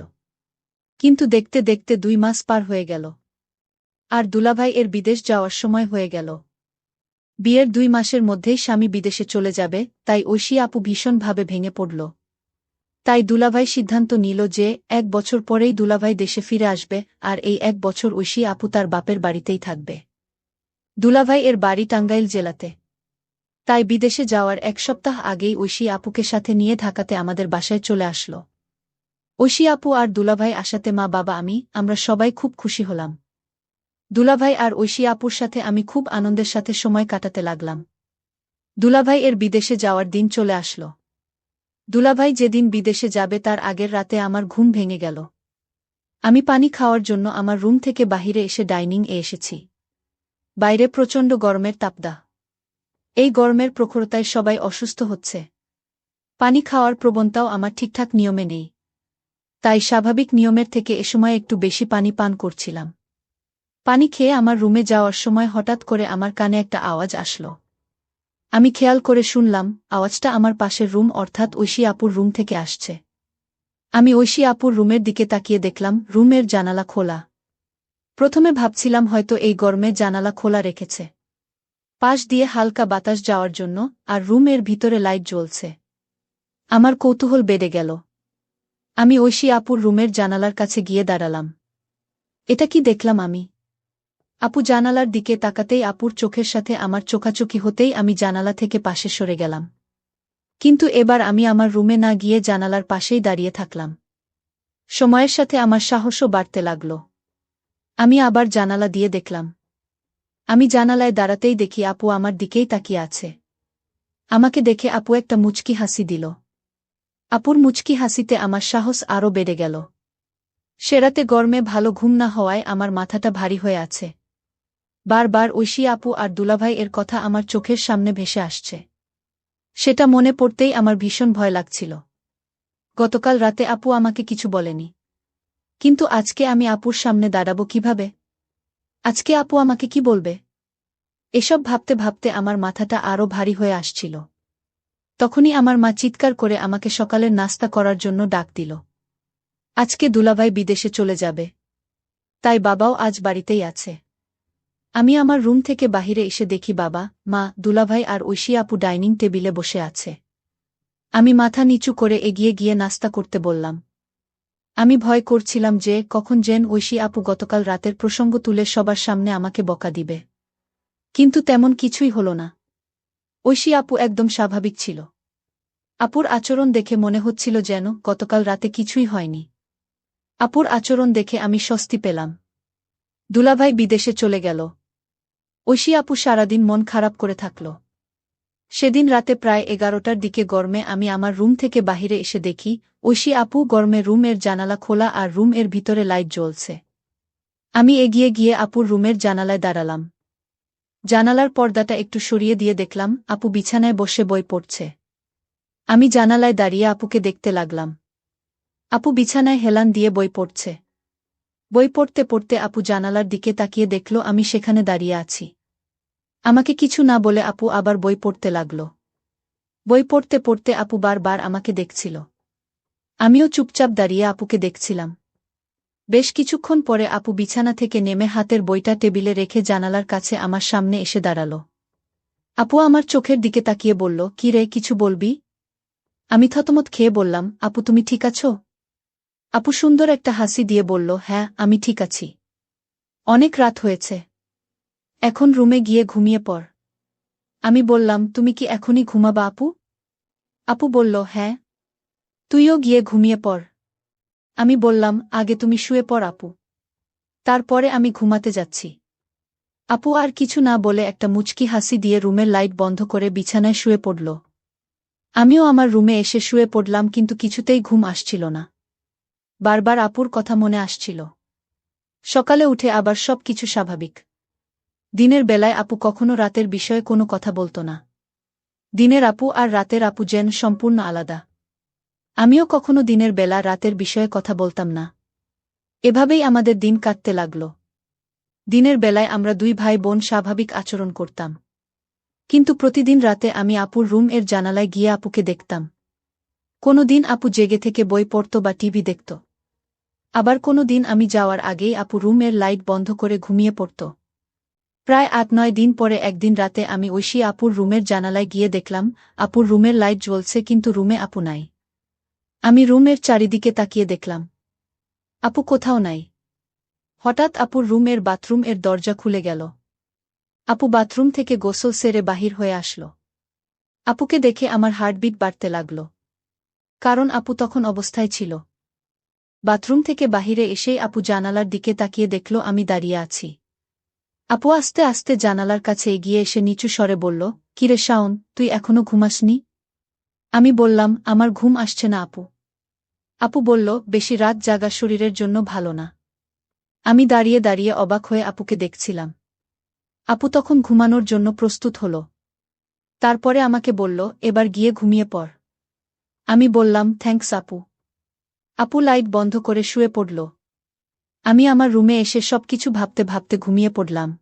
কিন্তু দেখতে দেখতে 2 মাস পার হয়ে গেল। আর দুলাভাই এর বিদেশ যাওয়ার সময় হয়ে গেল। বিয়ের 2 মাসের মধ্যেই স্বামী বিদেশে চলে যাবে, তাই ঐশী আপু ভীষণভাবে ভেঙে পড়ল। তাই দুলাভাই সিদ্ধান্ত নিল যে 1 বছর পরেই দুলাভাই দেশে ফিরে আসবে, আর এই 1 বছর ঐশী আপু তার বাপের বাড়িতেই থাকবে। দুলাভাই এর বাড়ি টাঙ্গাইল জেলাতে। তাই বিদেশে যাওয়ার 1 সপ্তাহ আগেই ঐশী আপুকে সাথে নিয়ে ঢাকাতে আমাদের বাসায় চলে আসলো। ঐশী আপু আর দুলাভাই আসাতে মা বাবা আমরা সবাই খুব খুশি হলাম। দুলাভাই আর ঐশী আপুর সাথে আমি খুব আনন্দের সাথে সময় কাটাতে লাগলাম। দুলাভাই এর বিদেশে যাওয়ার দিন চলে আসলো। দুলাভাই যেদিন বিদেশে যাবে তার আগের রাতে আমার ঘুম ভেঙে গেল। আমি পানি খাওয়ার জন্য আমার রুম থেকে বাহিরে এসে ডাইনিং-এ এসেছি। বাইরে প্রচণ্ড গরমের তাপদাহ। এই গরমের প্রখরতায় সবাই অসুস্থ হচ্ছে। পানি খাওয়ার প্রবণতাও আমার ঠিকঠাক নিয়মে নেই। তাই স্বাভাবিক নিয়মের থেকে এ সময় একটু বেশি পানি পান করছিলাম। পানি খেয়ে আমার রুমে যাওয়ার সময় হঠাৎ করে আমার কানে একটা আওয়াজ আসলো। আমি খেয়াল করে শুনলাম, আওয়াজটা আমার পাশের রুম অর্থাৎ ঐশী আপুর রুম থেকে আসছে। আমি ঐশী আপুর রুমের দিকে তাকিয়ে দেখলাম রুমের জানালা খোলা। প্রথমে ভাবছিলাম হয়তো এই গরমে জানালা খোলা রেখেছে। পাশ দিয়ে হালকা বাতাস যাওয়ার জন্য, আর রুমের ভিতরে লাইট জ্বলছে। আমার কৌতূহল বেড়ে গেল। আমি ঐশী আপুর রুমের জানালার কাছে গিয়ে দাঁড়ালাম। এটা কি দেখলাম আমি? আপু জানালার দিকে তাকাতেই আপুর চোখের সাথে আমার চোখাচোখি হতেই আমি জানালা থেকে পাশে সরে গেলাম। কিন্তু এবার আমি আমার রুমে না গিয়ে জানালার পাশেই দাঁড়িয়ে থাকলাম। সময়ের সাথে আমার সাহসও বাড়তে লাগল। আমি আবার জানালা দিয়ে দেখলাম। আমি জানালায় দাঁড়াতেই দেখি আপু আমার দিকেই তাকিয়ে আছে। আমাকে দেখে আপু একটা মুচকি হাসি দিল। আপুর মুচকি হাসিতে আমার সাহস আরও বেড়ে গেল। সে রাতে গরমে ভালো ঘুম না হওয়ায় আমার মাথাটা ভারী হয়ে আছে। বারবার ঐশী আপু আর দুলাভাই এর কথা আমার চোখের সামনে ভেসে আসছে। সেটা মনে পড়তেই আমার ভীষণ ভয় লাগছিল। গতকাল রাতে আপু আমাকে কিছু বলেনি। কিন্তু আজকে আমি আপুর সামনে দাঁড়াবো কিভাবে? আজকে আপু আমাকে কি বলবে? এসব ভাবতে ভাবতে আমার মাথাটা আরও ভারী হয়ে আসছিল। তখনই আমার মা চিৎকার করে আমাকে সকালের নাস্তা করার জন্য ডাক দিল। আজকে দুলাভাই বিদেশে চলে যাবে। তাই বাবাও আজ বাড়িতেই আছে। আমি আমার রুম থেকে বাহিরে এসে দেখি বাবা, মা, দুলাভাই আর ঐশী আপু ডাইনিং টেবিলে বসে আছে। আমি মাথা নিচু করে এগিয়ে গিয়ে নাস্তা করতে বললাম। আমি ভয় করছিলাম যে কখন যেন ঐশী আপু গতকাল রাতের প্রসঙ্গ তুলে সবার সামনে আমাকে বকা দিবে। কিন্তু তেমন কিছুই হলো না। ঐশী আপু একদম স্বাভাবিক ছিল। আপুর আচরণ দেখে মনে হচ্ছিল যেন গতকাল রাতে কিছুই হয়নি। আপুর আচরণ দেখে আমি স্বস্তি পেলাম। দুলাভাই বিদেশে চলে গেল। ঐশী আপু সারাদিন মন খারাপ করে থাকল। সেদিন রাতে প্রায় 11টার দিকে গরমে আমি আমার রুম থেকে বাহিরে এসে দেখি ঐশী আপু গরমে রুমের জানালা খোলা আর রুম এর ভিতরে লাইট জ্বলছে। আমি এগিয়ে গিয়ে আপুর রুমের জানালায় দাঁড়ালাম। জানালার পর্দাটা একটু সরিয়ে দিয়ে দেখলাম আপু বিছানায় বসে বই পড়ছে। আমি জানালায় দাঁড়িয়ে আপুকে দেখতে লাগলাম। আপু বিছানায় হেলান দিয়ে বই পড়ছে। বই পড়তে পড়তে আপু জানালার দিকে তাকিয়ে দেখল আমি সেখানে দাঁড়িয়ে আছি। আমাকে কিছু না বলে আপু আবার বই পড়তে লাগল। বই পড়তে পড়তে আপু বারবার আমাকে দেখছিল। আমিও চুপচাপ দাঁড়িয়ে আপুকে দেখছিলাম। বেশ কিছুক্ষণ পরে আপু বিছানা থেকে নেমে হাতের বইটা টেবিলে রেখে জানালার কাছে আমার সামনে এসে দাঁড়াল। আপু আমার চোখের দিকে তাকিয়ে বলল, কি রে, কিছু বলবি? আমি থতমত খেয়ে বললাম, আপু তুমি ঠিক আছো? আপু সুন্দর একটা হাসি দিয়ে বলল, হ্যাঁ, আমি ঠিক আছি। অনেক রাত হয়েছে। এখন রুমে গিয়ে ঘুমিয়ে পড়। আমি বললাম, তুমি কি এখনই ঘুমাবা আপু? আপু বলল, হ্যাঁ। তুইও গিয়ে ঘুমিয়ে পড়। আমি বললাম, আগে তুমি শুয়ে পড় আপু। তারপরে আমি ঘুমাতে যাচ্ছি। আপু আর কিছু না বলে একটা মুচকি হাসি দিয়ে রুমের লাইট বন্ধ করে বিছানায় শুয়ে পড়ল। আমিও আমার রুমে এসে শুয়ে পড়লাম কিন্তু কিছুতেই ঘুম আসছিল না। বারবার আপুর কথা মনে আসছিল। সকালে উঠে আবার সব কিছু স্বাভাবিক। দিনের বেলায় আপু কখনো রাতের বিষয়ে কোনো কথা বলত না। দিনের আপু আর রাতের আপু যেন সম্পূর্ণ আলাদা। আমিও কখনো দিনের বেলা রাতের বিষয়ে কথা বলতাম না। এভাবেই আমাদের দিন কাটতে লাগল। দিনের বেলায় আমরা দুই ভাই বোন স্বাভাবিক আচরণ করতাম। কিন্তু প্রতিদিন রাতে আমি আপুর রুম এর জানালায় গিয়ে আপুকে দেখতাম। কোনো দিন আপু জেগে থেকে বই পড়ত বা টিভি দেখত। আবার কোনো দিন আমি যাওয়ার আগেই আপু রুমের লাইট বন্ধ করে ঘুমিয়ে পড়ত। প্রায় 8-9 দিন পরে একদিন রাতে আমি ঐশী আপুর রুমের জানালায় গিয়ে দেখলাম আপুর রুমের লাইট জ্বলছে কিন্তু রুমে আপু নাই। আমি রুমের চারিদিকে তাকিয়ে দেখলাম। আপু কোথাও নাই। হঠাৎ আপুর রুমের বাথরুম এর দরজা খুলে গেল। আপু বাথরুম থেকে গোসল সেরে বাহির হয়ে আসল। আপুকে দেখে আমার হার্টবিট বাড়তে লাগল। কারণ আপু তখন অবস্থায় ছিল। বাথরুম থেকে বাহিরে এসেই আপু জানালার দিকে তাকিয়ে দেখল আমি দাঁড়িয়ে আছি। আপু আস্তে আস্তে জানালার কাছে এগিয়ে এসে নিচু স্বরে বলল, কিরে শাওন, তুই এখনো ঘুমাসনি? আমি বললাম, আমার ঘুম আসছে না আপু। আপু বলল, বেশি রাত জাগা শরীরের জন্য ভালো না। আমি দাঁড়িয়ে দাঁড়িয়ে অবাক হয়ে আপুকে দেখছিলাম। আপু তখন ঘুমানোর জন্য প্রস্তুত হল। তারপরে আমাকে বলল, এবার গিয়ে ঘুমিয়ে পড়। আমি বললাম, থ্যাঙ্কস আপু। আপু লাইট বন্ধ করে শুয়ে পড়ল। আমি আমার রুমে এসে সবকিছু ভাবতে ভাবতে ঘুমিয়ে পড়লাম।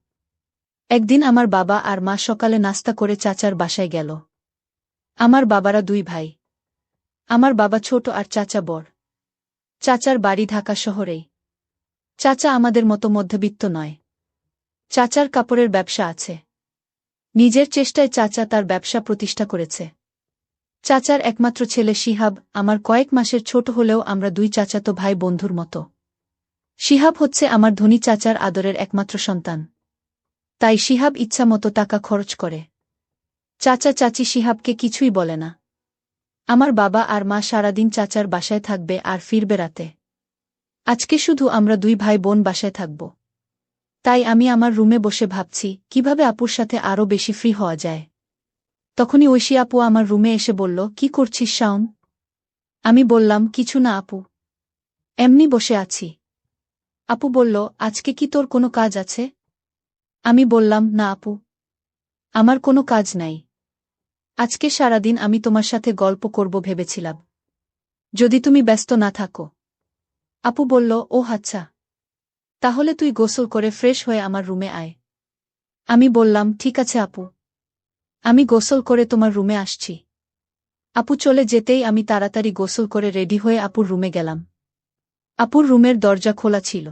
একদিন আমার বাবা আর মা সকালে নাস্তা করে চাচার বাসায় গেল। আমার বাবারা দুই ভাই। আমার বাবা ছোট আর চাচা বড়। চাচার বাড়ি ঢাকা শহরেই। চাচা আমাদের মতো মধ্যবিত্ত নয়। চাচার কাপড়ের ব্যবসা আছে। নিজের চেষ্টায় চাচা তার ব্যবসা প্রতিষ্ঠা করেছে। চাচার একমাত্র ছেলে শিহাব আমার কয়েক মাসের ছোট হলেও আমরা দুই চাচাতো ভাই বন্ধুর মতো। শিহাব হচ্ছে আমার ধনী চাচার আদরের একমাত্র সন্তান। তাই শিহাব ইচ্ছামতো টাকা খরচ করে। চাচা চাচি শিহাবকে কিছুই বলে না। আমার বাবা আর মা সারাদিন চাচার বাসায় থাকবে আর ফিরবে রাতে। আজকে শুধু আমরা দুই ভাই বোন বাসায় থাকব। তাই আমি আমার রুমে বসে ভাবছি কিভাবে আপুর সাথে আরও বেশি ফ্রি হওয়া যায়। তখনই ঐশী আপু আমার রুমে এসে বলল, কি করছিস শাওন? আমি বললাম, কিছু না আপু। এমনি বসে আছি। আপু বলল, আজকে কি তোর কোনো কাজ আছে? আমি বললাম, না আপু। আমার কোনো কাজ নাই। আজকে সারাদিন আমি তোমার সাথে গল্প করব ভেবেছিলাম। যদি তুমি ব্যস্ত না থাকো। আপু বলল, ও আচ্ছা। তাহলে তুই গোসল করে ফ্রেশ হয়ে আমার রুমে আয়। আমি বললাম, ঠিক আছে আপু। আমি গোসল করে তোমার রুমে আসছি। আপু চলে যেতেই আমি তাড়াতাড়ি গোসল করে রেডি হয়ে আপুর রুমে গেলাম। আপুর রুমের দরজা খোলা ছিল।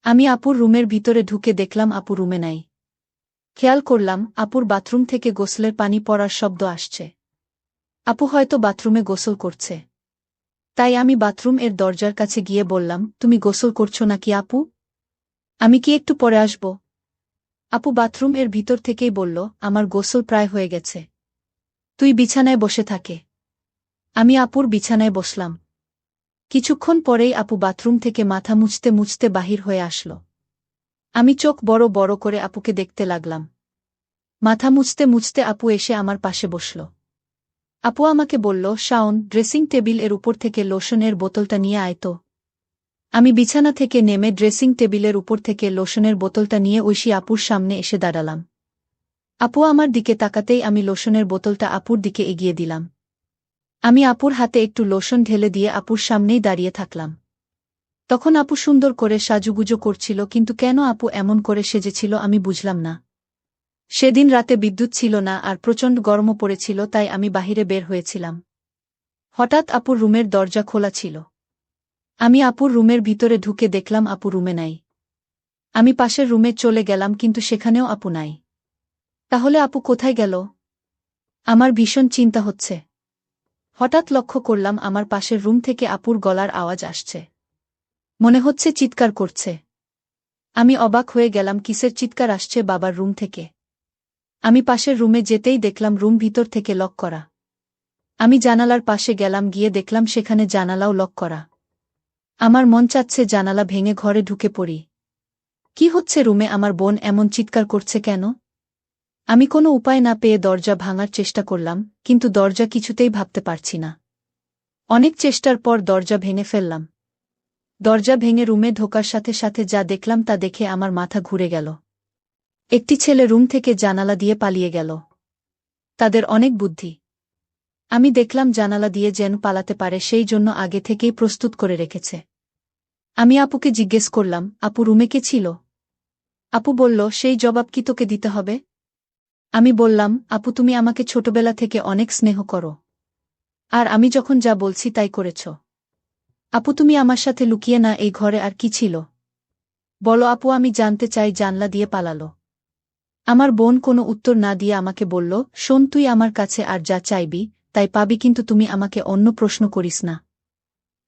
আমি আপুর রুমের ভিতরে ঢুকে দেখলাম আপু রুমে নাই। খেয়াল করলাম আপুর বাথরুম থেকে গোসলের পানি পড়ার শব্দ আসছে। আপু হয়তো বাথরুমে গোসল করছে। তাই আমি বাথরুম এর দরজার কাছে গিয়ে বললাম, তুমি গোসল করছো নাকি আপু? আমি কি একটু পরে আসব? আপু বাথরুম এর ভিতর থেকেই বলল, আমার গোসল প্রায় হয়ে গেছে। তুই বিছানায় বসে থাকে। আমি আপুর বিছানায় বসলাম। কিছুক্ষণ পরেই আপু বাথরুম থেকে মাথা মুছতে মুছতে বাহির হয়ে আসল। আমি চোখ বড় বড় করে আপুকে দেখতে লাগলাম। মাথা মুছতে মুছতে আপু এসে আমার পাশে বসল। আপু আমাকে বলল, শাওন, ড্রেসিং টেবিল এর উপর থেকে লোশনের বোতলটা নিয়ে আয় তো। আমি বিছানা থেকে নেমে ড্রেসিং টেবিলের উপর থেকে লোশনের বোতলটা নিয়ে ঐশী আপুর সামনে এসে দাঁড়ালাম। আপু আমার দিকে তাকাতেই আমি লোশনের বোতলটা আপুর দিকে এগিয়ে দিলাম। আমি আপুর হাতে একটু লোশন ঢেলে দিয়ে আপুর সামনেই দাঁড়িয়ে থাকলাম। তখন আপু সুন্দর করে সাজুগুজো করছিল, কিন্তু কেন আপু এমন করে সেজেছিল আমি বুঝলাম না। সেদিন রাতে বিদ্যুৎ ছিল না আর প্রচণ্ড গরমও পড়েছিল, তাই আমি বাহিরে বের হয়েছিলাম। হঠাৎ আপুর রুমের দরজা খোলা ছিল। আমি আপুর রুমের ভিতরে ঢুকে দেখলাম আপু রুমে নাই। আমি পাশের রুমে চলে গেলাম, কিন্তু সেখানেও আপু নাই। তাহলে আপু কোথায় গেল? আমার ভীষণ চিন্তা হচ্ছে। হঠাৎ লক্ষ্য করলাম আমার পাশের রুম থেকে আপুর গলার আওয়াজ আসছে। মনে হচ্ছে চিৎকার করছে। আমি অবাক হয়ে গেলাম, কিসের চিৎকার আসছে বাবার রুম থেকে। আমি পাশের রুমে যেতেই দেখলাম রুম ভিতর থেকে লক করা। আমি জানালার পাশে গেলাম, গিয়ে দেখলাম সেখানে জানালাও লক করা। আমার মন চাচ্ছে জানালা ভেঙে ঘরে ঢুকে পড়ি। কি হচ্ছে রুমে? আমার বোন এমন চিৎকার করছে কেন? আমি কোনো উপায় না পেয়ে দরজা ভাঙার চেষ্টা করলাম, কিন্তু দরজা কিছুতেই ভাবতে পারছি না। অনেক চেষ্টার পর দরজা ভেঙে ফেললাম। দরজা ভেঙে রুমে ঢোকার সাথে সাথে যা দেখলাম তা দেখে আমার মাথা ঘুরে গেল। একটি ছেলে রুম থেকে জানালা দিয়ে পালিয়ে গেল। তাদের অনেক বুদ্ধি। আমি দেখলাম জানালা দিয়ে যেন পালাতে পারে সেই জন্য আগে থেকেই প্রস্তুত করে রেখেছে। আমি আপুকে জিজ্ঞেস করলাম, আপু রুমে কে ছিল? আপু বলল, সেই জবাব কি তোকে দিতে হবে? আমি বললাম, আপু তুমি আমাকে ছোটবেলা থেকে অনেক স্নেহ করো। আর আমি যখন যা বলছি তাই করেছ। আপু তুমি আমার সাথে লুকিয়ে না এই ঘরে আর কি ছিল? বলো আপু, আমি জানতে চাই। জানলা দিয়ে পালালো। আমার বোন কোনো উত্তর না দিয়ে আমাকে বলল, শোন, তুই আমার কাছে আর যা চাইবি তাই পাবি, কিন্তু তুমি আমাকে অন্য প্রশ্ন করিস না।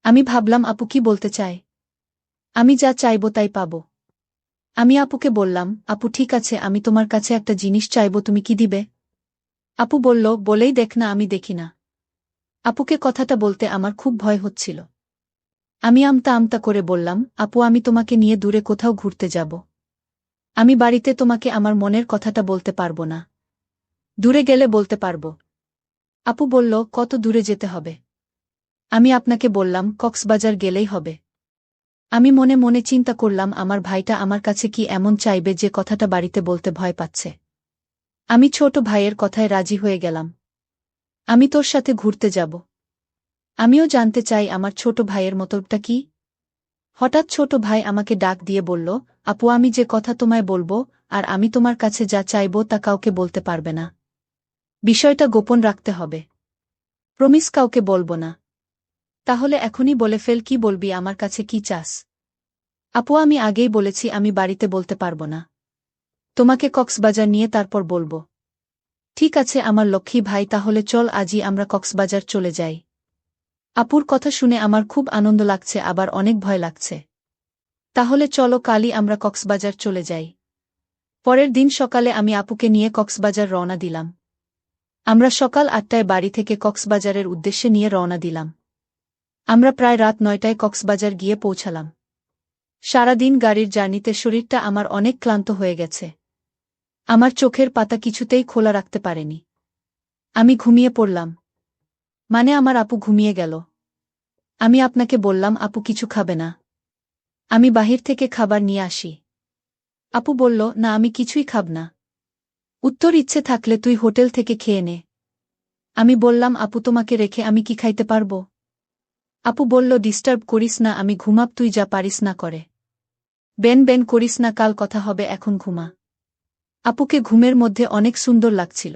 আমি ভাবলাম আপু কি বলতে চায়। আমি যা চাইব তাই পাব। আমি আপুকে বললাম, আপু ঠিক আছে, আমি তোমার কাছে একটা জিনিস চাইব, তুমি কি দিবে? আপু বলল, বলেই দেখ না, আমি দেখি না। আপুকে কথাটা বলতে আমার খুব ভয় হচ্ছিল। আমি আমতা আমতা করে বললাম, আপু আমি তোমাকে নিয়ে দূরে কোথাও ঘুরতে যাব। আমি বাড়িতে তোমাকে আমার মনের কথাটা বলতে পারবো না। দূরে গেলে বলতে পারবো। আপু বলল, কত দূরে যেতে হবে? আমি আপনাকে বললাম, কক্সবাজার গেলেই হবে। আমি মনে মনে চিন্তা করলাম, আমার ভাইটা আমার কাছে কি এমন চাইবে যে কথাটা বাড়িতে বলতে ভয় পাচ্ছে। আমি ছোট ভাইয়ের কথায় রাজি হয়ে গেলাম। আমি তোর সাথে ঘুরতে যাব। আমিও জানতে চাই আমার ছোট ভাইয়ের মতলবটা কি। হঠাৎ ছোট ভাই আমাকে ডাক দিয়ে বলল, আপু আমি যে কথা তোমায় বলবো, আর আমি তোমার কাছে যা চাইব তা কাউকে বলতে পারবে না। বিষয়টা গোপন রাখতে হবে। প্রমিস কাউকে বলবো না। তাহলে এখনই বলে ফেল, কি বলবি, আমার কাছে কি চাস? আপু আমি আগেই বলেছি আমি বাড়িতে বলতে পারবো না। তোমাকে কক্সবাজার নিয়ে তারপর বলবো। ঠিক আছে আমার লক্ষ্মী ভাই, তাহলে চল আজই আমরা কক্সবাজার চলে যাই। আপুর কথা শুনে আমার খুব আনন্দ লাগছে, আবার অনেক ভয় লাগছে। তাহলে চলো কালই আমরা কক্সবাজার চলে যাই। পরের দিন সকালে আমি আপুকে নিয়ে কক্সবাজার রওনা দিলাম। আমরা সকাল ৮টায় বাড়ি থেকে কক্সবাজারের উদ্দেশ্যে নিয়ে রওনা দিলাম। আমরা প্রায় রাত ৯টায় কক্সবাজার গিয়ে পৌঁছালাম। সারাদিন গাড়ির জার্নিতে শরীরটা আমার অনেক ক্লান্ত হয়ে গেছে। আমার চোখের পাতা কিছুতেই খোলা রাখতে পারেনি। আমি ঘুমিয়ে পড়লাম। মানে আমার আপু ঘুমিয়ে গেল। আমি আপনাকে বললাম, আপু কিছু খাবে না? আমি বাহির থেকে খাবার নিয়ে আসি। আপু বলল, না আমি কিছুই খাব না। উত্তর, ইচ্ছে থাকলে তুই হোটেল থেকে খেয়ে নে। আমি বললাম, আপু তোমাকে রেখে আমি কি খাইতে পারব? আপু বলল, ডিস্টার্ব করিস না, আমি ঘুমাব, তুই যা পারিস না করে। বেন বেন করিস না, কাল কথা হবে, এখন ঘুমা। আপুকে ঘুমের মধ্যে অনেক সুন্দর লাগছিল।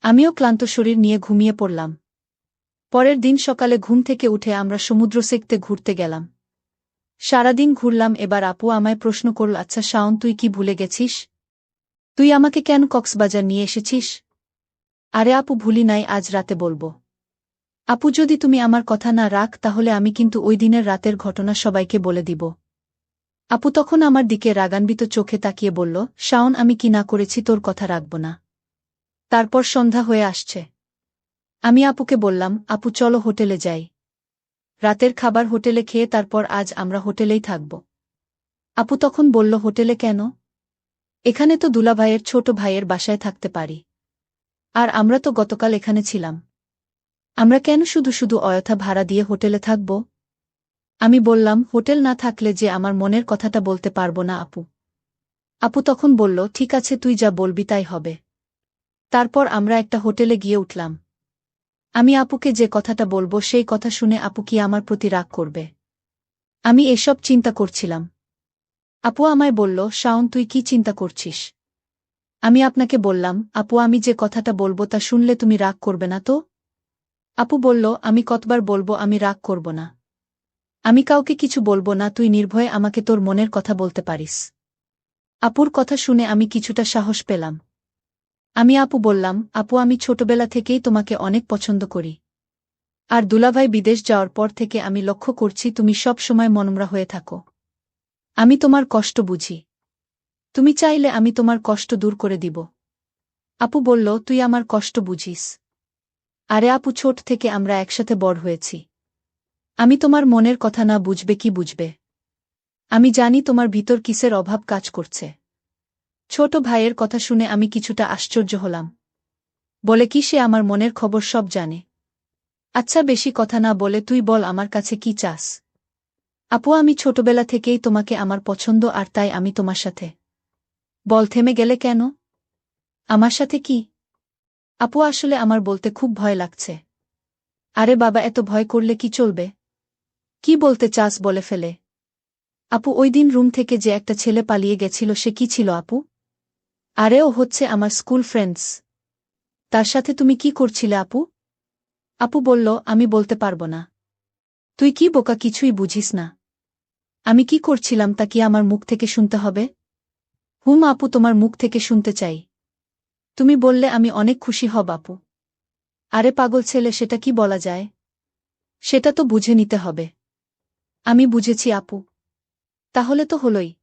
আমিও ক্লান্ত শরীর নিয়ে ঘুমিয়ে পড়লাম। পরের দিন সকালে ঘুম থেকে উঠে আমরা সমুদ্র সেকতে ঘুরতে গেলাম। সারাদিন ঘুরলাম। এবার আপু আমায় প্রশ্ন করল, আচ্ছা শাওন, তুই কি ভুলে গেছিস? তুই আমাকে কেন কক্সবাজার নিয়ে এসেছিস? আরে আপু ভুলি নাই, আজ রাতে বলবো। আপু যদি তুমি আমার কথা না রাখ, তাহলে আমি কিন্তু ওই দিনের রাতের ঘটনা সবাইকে বলে দিব। আপু তখন আমার দিকে রাগান্বিত চোখে তাকিয়ে বলল, শাওন আমি কি না করেছি তোর কথা রাখব না? তারপর সন্ধ্যা হয়ে আসছে। আমি আপুকে বললাম, আপু চলো হোটেলে যাই। রাতের খাবার হোটেলে খেয়ে তারপর আজ আমরা হোটেলেই থাকব। আপু তখন বলল, হোটেলে কেন? এখানে তো দুলাভাইয়ের ছোট ভাইয়ের বাসায় থাকতে পারি। আর আমরা তো গতকাল এখানে ছিলাম। আমরা কেন শুধু শুধু অযথা ভাড়া দিয়ে হোটেলে থাকব? আমি বললাম, হোটেল না থাকলে যে আমার মনের কথাটা বলতে পারবো না আপু। আপু তখন বলল, ঠিক আছে তুই যা বলবি তাই হবে। তারপর আমরা একটা হোটেলে গিয়ে উঠলাম। আমি আপুকে যে কথাটা বলবো সেই কথা শুনে আপু কি আমার প্রতি রাগ করবে? আমি এসব চিন্তা করছিলাম। আপু আমায় বলল, শাওন তুই কি চিন্তা করছিস? আমি আপনাকে বললাম, আপু আমি যে কথাটা বলবো তা শুনলে তুমি রাগ করবে না তো? আপু বলল, আমি কতবার বলবো আমি রাগ করব না। আমি কাউকে কিছু বলবো না, তুই নির্ভয়ে আমাকে তোর মনের কথা বলতে পারিস। আপুর কথা শুনে আমি কিছুটা সাহস পেলাম। আমি আপু বললাম, আপু আমি ছোটবেলা থেকেই তোমাকে অনেক পছন্দ করি। আর দুলাভাই বিদেশ যাওয়ার পর থেকে আমি লক্ষ্য করছি তুমি সব সময় মনমরা হয়ে থাকো। আমি তোমার কষ্ট বুঝি। তুমি চাইলে আমি তোমার কষ্ট দূর করে দিব। আপু বলল, তুই আমার কষ্ট বুঝিস? আরে আপু ছোট থেকে আমরা একসাথে বড় হয়েছি। আমি তোমার মনের কথা না বুঝবে কি বুঝবে? আমি জানি তোমার ভিতর কিসের অভাব কাজ করছে। ছোট ভাইয়ের কথা শুনে আমি কিছুটা আশ্চর্য হলাম। বলে কি সে আমার মনের খবর সব জানে? আচ্ছা বেশি কথা না বলে তুই বল আমার কাছে কি চাস? আপু আমি ছোটবেলা থেকেই তোমাকে আমার পছন্দ, আর তাই আমি তোমার সাথে। বল থেমে গেলে কেন? আমার সাথে কি? আপু আসলে আমার বলতে খুব ভয় লাগছে। আরে বাবা এত ভয় করলে কি চলবে? কি বলতে চাস বলে ফেলে। আপু ওই দিন রুম থেকে যে একটা ছেলে পালিয়ে গেছিল সে কি ছিল আপু? আরে ও হচ্ছে আমার স্কুল ফ্রেন্ডস। তার সাথে তুমি কি করছিলে আপু? আপু বলল, আমি বলতে পারবো না। তুই কি বোকা, কিছুই বুঝিস না? আমি কি করছিলাম তা কি আমার মুখ থেকে শুনতে হবে? হুম আপু তোমার মুখ থেকে শুনতে চাই। তুমি বললে আমি অনেক খুশি হব আপু। আরে পাগল ছেলে, সেটা কি বলা যায়? সেটা তো বুঝে নিতে হবে। আমি বুঝেছি আপু। তাহলে তো হলোই।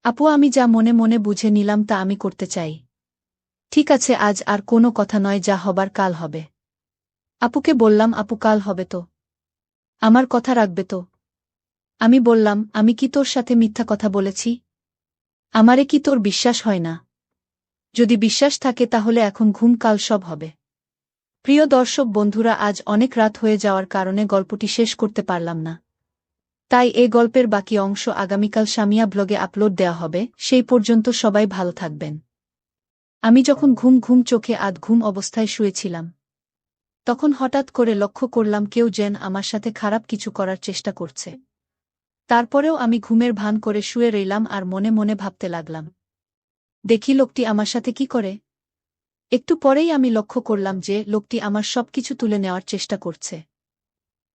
আপু আমি যা মনে মনে বুঝে নিলাম তা আমি করতে চাই। ঠিক আছে, আজ আর কোনো কথা নয়, যা হবার কাল হবে। আপুকে বললাম, আপু কাল হবে তো? আমার কথা রাখবে তো? আমি বললাম, আমি কি তোর সাথে মিথ্যা কথা বলেছি? আমারে কি তোর বিশ্বাস হয় না? যদি বিশ্বাস থাকে তাহলে এখন ঘুম, কাল সব হবে। প্রিয় দর্শক বন্ধুরা, আজ অনেক রাত হয়ে যাওয়ার কারণে গল্পটি শেষ করতে পারলাম না। তাই এ গল্পের বাকি অংশ আগামীকাল সামিয়া ব্লগে আপলোড দেওয়া হবে। সেই পর্যন্ত সবাই ভালো থাকবেন। আমি যখন ঘুম ঘুম চোখে আধ ঘুম অবস্থায় শুয়েছিলাম, তখন হঠাৎ করে লক্ষ্য করলাম কেউ যেন আমার সাথে খারাপ কিছু করার চেষ্টা করছে। তারপরেও আমি ঘুমের ভান করে শুয়ে রইলাম আর মনে মনে ভাবতে লাগলাম, দেখি লোকটি আমার সাথে কি করে। একটু পরেই আমি লক্ষ্য করলাম যে লোকটি আমার সবকিছু তুলে নেওয়ার চেষ্টা করছে।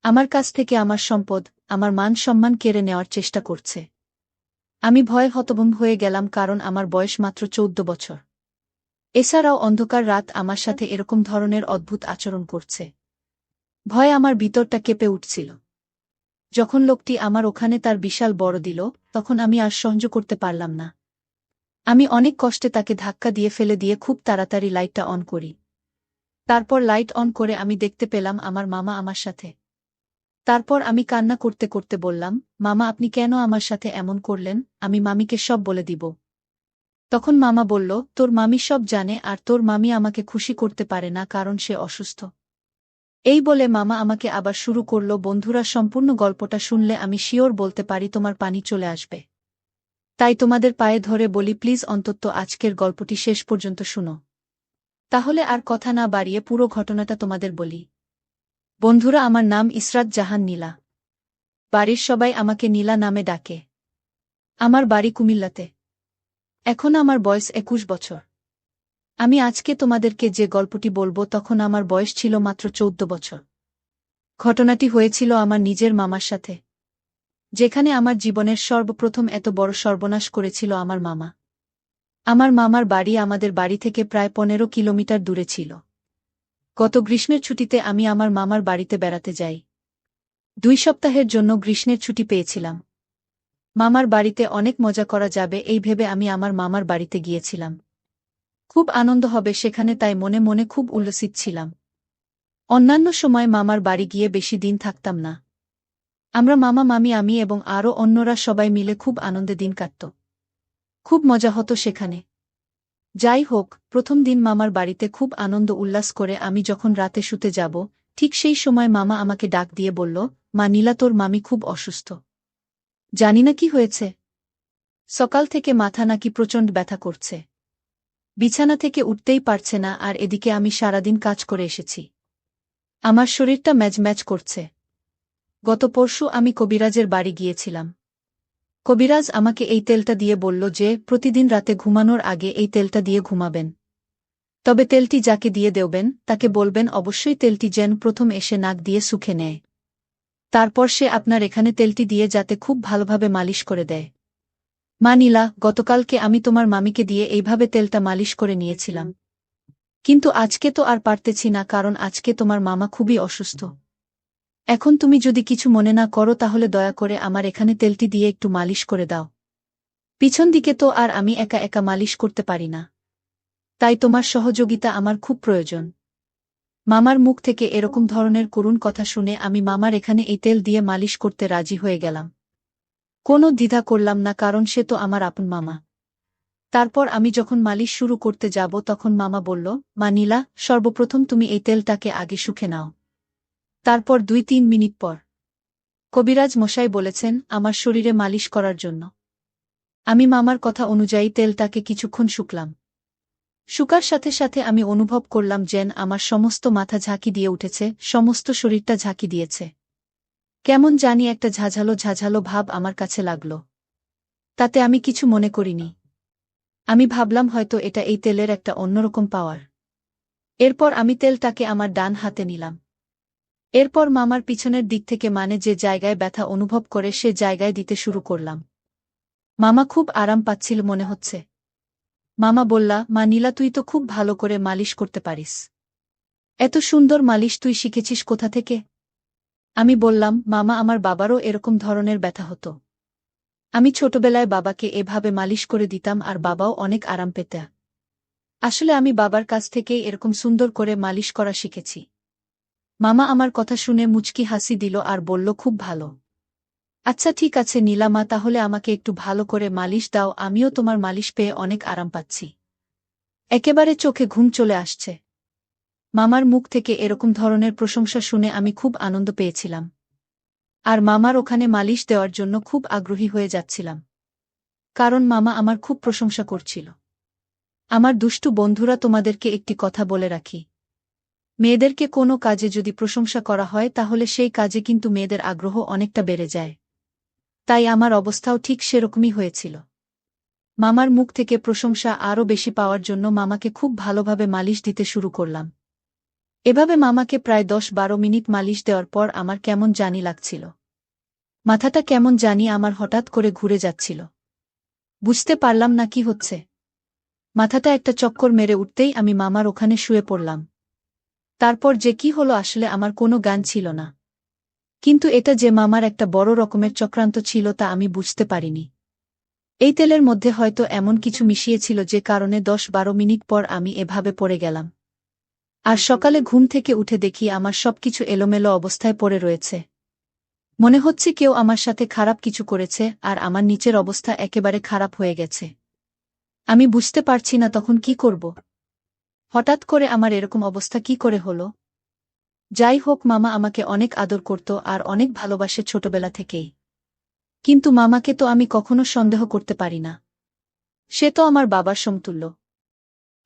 আমার কাছ থেকে আমার সম্পদ, আমার মান সম্মান কেড়ে নেওয়ার চেষ্টা করছে। আমি ভয়ে হতভম্ব হয়ে গেলাম, কারণ আমার বয়স মাত্র 14 বছর। এছাড়াও অন্ধকার রাত আমার সাথে এরকম ধরনের অদ্ভুত আচরণ করছে। ভয়ে আমার ভিতরটা কেঁপে উঠছিল। যখন লোকটি আমার ওখানে তার বিশাল বড় দিল, তখন আমি আর সহ্য করতে পারলাম না। আমি অনেক কষ্টে তাকে ধাক্কা দিয়ে ফেলে দিয়ে খুব তাড়াতাড়ি লাইটটা অন করি। তারপর লাইট অন করে আমি দেখতে পেলাম আমার মামা আমার সাথে। তারপর আমি কান্না করতে করতে বললাম, মামা আপনি কেন আমার সাথে এমন করলেন? আমি মামিকে সব বলে দিব। তখন মামা বলল, তোর মামি সব জানে, আর তোর মামি আমাকে খুশি করতে পারে না, কারণ সে অসুস্থ। এই বলে মামা আমাকে আবার শুরু করল। বন্ধুরা, সম্পূর্ণ গল্পটা শুনলে আমি শিওর বলতে পারি তোমার পানি চলে আসবে। তাই তোমাদের পায়ে ধরে বলি, প্লিজ অন্তত আজকের গল্পটি শেষ পর্যন্ত শুনো। তাহলে আর কথা না বাড়িয়ে পুরো ঘটনাটা তোমাদের বলি। বন্ধুরা, আমার নাম ইসরাত জাহান নীলা। বাড়ির সবাই আমাকে নীলা নামে ডাকে। আমার বাড়ি কুমিল্লাতে। এখন আমার বয়স 21 বছর। আমি আজকে তোমাদেরকে যে গল্পটি বলবো, তখন আমার বয়স ছিল মাত্র 14 বছর। ঘটনাটি হয়েছিল আমার নিজের মামার সাথে, যেখানে আমার জীবনের সর্বপ্রথম এত বড় সর্বনাশ করেছিল আমার মামা। আমার মামার বাড়ি আমাদের বাড়ি থেকে প্রায় 15 কিলোমিটার দূরে ছিল। গত গ্রীষ্মের ছুটিতে আমি আমার মামার বাড়িতে বেড়াতে যাই। 2 সপ্তাহের জন্য গ্রীষ্মের ছুটি পেয়েছিলাম। মামার বাড়িতে অনেক মজা করা যাবে এই ভেবে আমি আমার মামার বাড়িতে গিয়েছিলাম। খুব আনন্দ হবে সেখানে, তাই মনে মনে খুব উল্লসিত ছিলাম। অন্যান্য সময় মামার বাড়ি গিয়ে বেশি দিন থাকতাম না। আমরা মামা মামি, আমি এবং আরও অন্যরা সবাই মিলে খুব আনন্দে দিন কাটত। খুব মজা হতো সেখানে। যাই হোক, প্রথম দিন মামার বাড়িতে খুব আনন্দ উল্লাস করে আমি যখন রাতে শুতে যাব, ঠিক সেই সময় মামা আমাকে ডাক দিয়ে বলল, মা নীলা, তোর মামি খুব অসুস্থ। জানি না কি হয়েছে। সকাল থেকে মাথা নাকি প্রচণ্ড ব্যথা করছে। বিছানা থেকে উঠতেই পারছে না, আর এদিকে আমি সারাদিন কাজ করে এসেছি। আমার শরীরটা ম্যাজম্যাজ করছে। গত পরশু আমি কবিরাজের বাড়ি গিয়েছিলাম। কবিরাজ আমাকে এই তেলটা দিয়ে বলল যে প্রতিদিন রাতে ঘুমানোর আগে এই তেলটা দিয়ে ঘুমাবেন। তবে তেলটি যাকে দিয়ে দেবেন তাকে বলবেন অবশ্যই তেলটি যেন প্রথম এসে নাক দিয়ে শুখে নেয়। তারপর সে আপনার এখানে তেলটি দিয়ে যাতে খুব ভালোভাবে মালিশ করে দেয়। মা নীলা, গতকালকে আমি তোমার মামিকে দিয়ে এইভাবে তেলটা মালিশ করে নিয়েছিলাম। কিন্তু আজকে তো আর পারতেছি না, কারণ আজকে তোমার মামা খুবই অসুস্থ। এখন তুমি যদি কিছু মনে না করো তাহলে দয়া করে আমার এখানে তেলটি দিয়ে একটু মালিশ করে দাও। পিছন দিকে তো আর আমি একা একা মালিশ করতে পারি না। তাই তোমার সহযোগিতা আমার খুব প্রয়োজন। মামার মুখ থেকে এরকম ধরনের করুণ কথা শুনে আমি মামার এখানে এই তেল দিয়ে মালিশ করতে রাজি হয়ে গেলাম। কোনো দ্বিধা করলাম না, কারণ সে তো আমার আপন মামা। তারপর আমি যখন মালিশ শুরু করতে যাব, তখন মামা বলল, মা নীলা, সর্বপ্রথম তুমি এই তেলটাকে আগে শুকে নাও। তারপর 2-3 মিনিট পর কবিরাজ মশাই বলেছেন আমার শরীরে মালিশ করার জন্য। আমি মামার কথা অনুযায়ী তেলটাকে কিছুক্ষণ শুকলাম। শুকার সাথে সাথে আমি অনুভব করলাম যেন আমার সমস্ত মাথা ঝাঁকি দিয়ে উঠেছে, সমস্ত শরীরটা ঝাঁকি দিয়েছে। কেমন জানি একটা ঝাঝালো ঝাঝালো ভাব আমার কাছে লাগল। তাতে আমি কিছু মনে করিনি। আমি ভাবলাম হয়তো এটা এই তেলের একটা অন্যরকম পাওয়ার। এরপর আমি তেলটাকে আমার ডান হাতে নিলাম। এরপর মামার পিছনের দিক থেকে, মানে যে জায়গায় ব্যথা অনুভব করে, সে জায়গায় দিতে শুরু করলাম। মামা খুব আরাম পাচ্ছিল মনে হচ্ছে। মামা বললা, মা নীলা, তুই তো খুব ভালো করে মালিশ করতে পারিস। এত সুন্দর মালিশ তুই শিখেছিস কোথা থেকে? আমি বললাম, মামা, আমার বাবারও এরকম ধরনের ব্যথা হতো। আমি ছোটবেলায় বাবাকে এভাবে মালিশ করে দিতাম আর বাবাও অনেক আরাম পেত। আসলে আমি বাবার কাছ থেকেই এরকম সুন্দর করে মালিশ করা শিখেছি। মামা আমার কথা শুনে মুচকি হাসি দিল আর বলল, খুব ভালো। আচ্ছা ঠিক আছে নীলামা, তাহলে আমাকে একটু ভালো করে মালিশ দাও, আমিও তোমার মালিশ পেয়ে অনেক আরাম পাচ্ছি। একেবারে চোখে ঘুম চলে আসছে। মামার মুখ থেকে এরকম ধরনের প্রশংসা শুনে আমি খুব আনন্দ পেয়েছিলাম। আর মামার ওখানে মালিশ দেওয়ার জন্য খুব আগ্রহী হয়ে যাচ্ছিলাম। কারণ মামা আমার খুব প্রশংসা করছিল। আমার দুষ্টু বন্ধুরা, তোমাদেরকে একটি কথা বলে রাখি। মেয়েদেরকে কোনো কাজে যদি প্রশংসা করা হয় তাহলে সেই কাজে কিন্তু মেয়েদের আগ্রহ অনেকটা বেড়ে যায়। তাই আমার অবস্থাও ঠিক সেরকমই হয়েছিল। মামার মুখ থেকে প্রশংসা আরও বেশি পাওয়ার জন্য মামাকে খুব ভালোভাবে মালিশ দিতে শুরু করলাম। এভাবে মামাকে প্রায় ১০-১২ মিনিট মালিশ দেওয়ার পর আমার কেমন জানি লাগছিল। মাথাটা কেমন জানি আমার হঠাৎ করে ঘুরে যাচ্ছিল। বুঝতে পারলাম না কি হচ্ছে। মাথাটা একটা চক্কর মেরে উঠতেই আমি মামার ওখানে শুয়ে পড়লাম। তারপর যে কি হলো আসলে আমার কোনো জ্ঞান ছিল না। কিন্তু এটা যে মামার একটা বড় রকমের চক্রান্ত ছিল তা আমি বুঝতে পারিনি। এই তেলের মধ্যে হয়তো এমন কিছু মিশিয়েছিল যে কারণে ১০-১২ মিনিট পর আমি এভাবে পড়ে গেলাম। আর সকালে ঘুম থেকে উঠে দেখি আমার সবকিছু এলোমেলো অবস্থায় পড়ে রয়েছে। মনে হচ্ছে কেউ আমার সাথে খারাপ কিছু করেছে আর আমার নিচের অবস্থা একেবারে খারাপ হয়ে গেছে। আমি বুঝতে পারছি না তখন কি করব। হঠাৎ করে আমার এরকম অবস্থা কি করে হলো? যাই হোক, মামা আমাকে অনেক আদর করত আর অনেক ভালোবাসে ছোটবেলা থেকেই। কিন্তু মামাকে তো আমি কখনো সন্দেহ করতে পারি না। সে তো আমার বাবার সমতুল্য।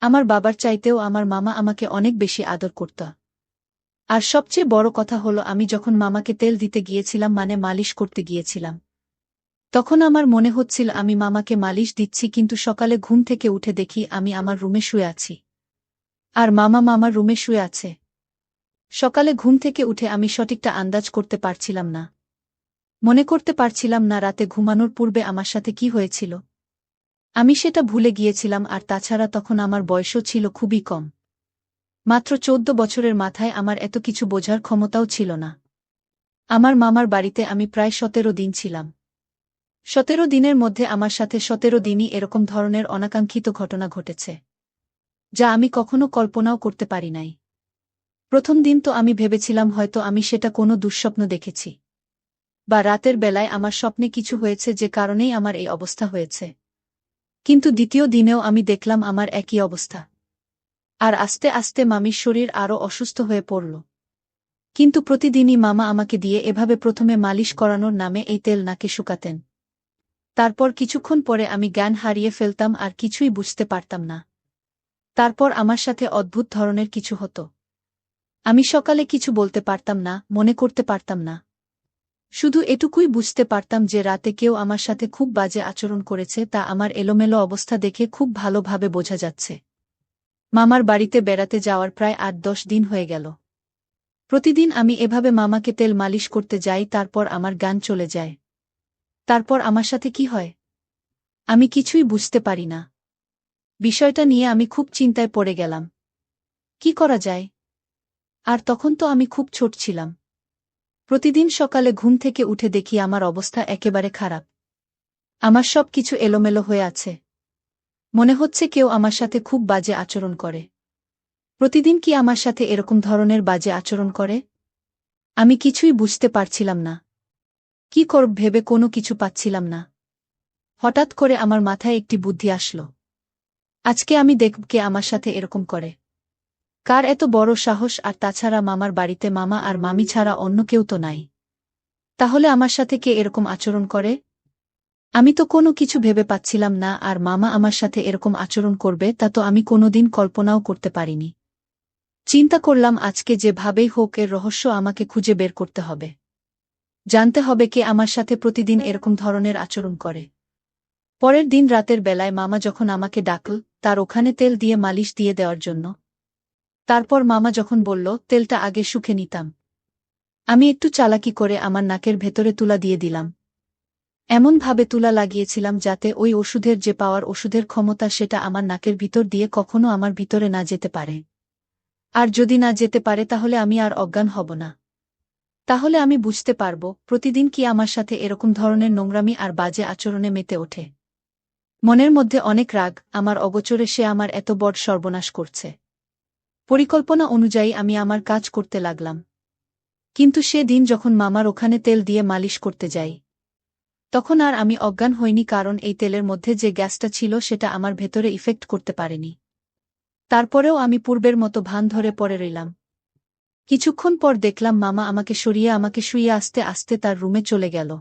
আমার বাবার চাইতেও আমার মামা আমাকে অনেক বেশি আদর করত। আর সবচেয়ে বড় কথা হলো, আমি যখন মামাকে তেল দিতে গিয়েছিলাম, মানে মালিশ করতে গিয়েছিলাম, তখন আমার মনে হচ্ছিল আমি মামাকে মালিশ দিচ্ছি, কিন্তু সকালে ঘুম থেকে উঠে দেখি আমি আমার রুমে শুয়ে আছি। আর মামা মামার রুমে শুয়ে আছে। সকালে ঘুম থেকে উঠে আমি সঠিকটা আন্দাজ করতে পারছিলাম না। মনে করতে পারছিলাম না রাতে ঘুমানোর পূর্বে আমার সাথে কি হয়েছিল। আমি সেটা ভুলে গিয়েছিলাম। আর তাছাড়া তখন আমার বয়সও ছিল খুবই কম। মাত্র ১৪ বছরের মাথায় আমার এত কিছু বোঝার ক্ষমতাও ছিল না। আমার মামার বাড়িতে আমি প্রায় ১৭ দিন ছিলাম। ১৭ দিনের মধ্যে আমার সাথে ১৭ দিনই এরকম ধরনের অনাকাঙ্ক্ষিত ঘটনা ঘটেছে, যা আমি কখনো কল্পনাও করতে পারি নাই। প্রথম দিন তো আমি ভেবেছিলাম হয়তো আমি সেটা কোনো দুঃস্বপ্ন দেখেছি, বা রাতের বেলায় আমার স্বপ্নে কিছু হয়েছে যে কারণেই আমার এই অবস্থা হয়েছে। কিন্তু দ্বিতীয় দিনেও আমি দেখলাম আমার একই অবস্থা। আর আস্তে আস্তে মামির শরীর আরও অসুস্থ হয়ে পড়ল। কিন্তু প্রতিদিনই মামা আমাকে দিয়ে এভাবে প্রথমে মালিশ করানোর নামে এই তেল নাকে শুকাতেন। তারপর কিছুক্ষণ পরে আমি জ্ঞান হারিয়ে ফেলতাম আর কিছুই বুঝতে পারতাম না। তারপর আমার সাথে অদ্ভুত ধরনের কিছু হতো। আমি সকালে কিছু বলতে পারতাম না, মনে করতে পারতাম না। শুধু এটুকুই বুঝতে পারতাম যে রাতে কেউ আমার সাথে খুব বাজে আচরণ করেছে, তা আমার এলোমেলো অবস্থা দেখে খুব ভালোভাবে বোঝা যাচ্ছে। মামার বাড়িতে বেড়াতে যাওয়ার প্রায় ৮-১০ দিন হয়ে গেল। প্রতিদিন আমি এভাবে মামাকে তেল মালিশ করতে যাই, তারপর আমার জ্ঞান চলে যায়। তারপর আমার সাথে কি হয় আমি কিছুই বুঝতে পারি না। বিষয়টা নিয়ে আমি খুব চিন্তায় পড়ে গেলাম। কি করা যায়? আর তখন তো আমি খুব ছোট ছিলাম। প্রতিদিন সকালে ঘুম থেকে উঠে দেখি আমার অবস্থা একেবারে খারাপ। আমার সব কিছু এলোমেলো হয়ে আছে। মনে হচ্ছে কেউ আমার সাথে খুব বাজে আচরণ করে। প্রতিদিন কি আমার সাথে এরকম ধরনের বাজে আচরণ করে? আমি কিছুই বুঝতে পারছিলাম না। কি করব ভেবে কোনো কিছু পাচ্ছিলাম না। হঠাৎ করে আমার মাথায় একটি বুদ্ধি আসলো। আজকে আমি দেখব কে আমার সাথে এরকম করে। কার এত বড় সাহস? আর তাছাড়া মামার বাড়িতে মামা আর মামি ছাড়া অন্য কেউ তো নাই। তাহলে আমার সাথে কে এরকম আচরণ করে? আমি তো কোনো কিছু ভেবে পাচ্ছিলাম না। আর মামা আমার সাথে এরকম আচরণ করবে তা তো আমি কোনোদিন কল্পনাও করতে পারিনি। চিন্তা করলাম আজকে যেভাবেই হোক এর রহস্য আমাকে খুঁজে বের করতে হবে। জানতে হবে কে আমার সাথে প্রতিদিন এরকম ধরনের আচরণ করে। পরের দিন রাতের বেলায় মামা যখন আমাকে ডাকল তার ওখানে তেল দিয়ে মালিশ দিয়ে দেওয়ার জন্য, তারপর মামা যখন বলল তেলটা আগে শুকে নিতাম, আমি একটু চালাকি করে আমার নাকের ভেতরে তুলা দিয়ে দিলাম। এমনভাবে তুলা লাগিয়েছিলাম যাতে ওই ওষুধের যে পাওয়ার ওষুধের ক্ষমতা সেটা আমার নাকের ভিতর দিয়ে কখনো আমার ভিতরে না যেতে পারে। আর যদি না যেতে পারে তাহলে আমি আর অজ্ঞান হব না। তাহলে আমি বুঝতে পারব প্রতিদিন কি আমার সাথে এরকম ধরনের নোংরামি আর বাজে আচরণে মেতে ওঠে। মনের মধ্যে অনেক রাগ, আমার অগোচরে সে আমার এত বড় সর্বনাশ করছে। পরিকল্পনা অনুযায়ী আমি আমার কাজ করতে লাগলাম। কিন্তু সে দিন যখন মামার ওখানে তেল দিয়ে মালিশ করতে যাই, তখন আর আমি অজ্ঞান হইনি, কারণ এই তেলের মধ্যে যে গ্যাসটা ছিল সেটা আমার ভেতরে ইফেক্ট করতে পারেনি। তারপরেও আমি পূর্বের মতো ভান ধরে পড়ে রইলাম। কিছুক্ষণ পর দেখলাম মামা আমাকে সরিয়ে আমাকে শুইয়ে আস্তে আস্তে তার রুমে চলে গেল।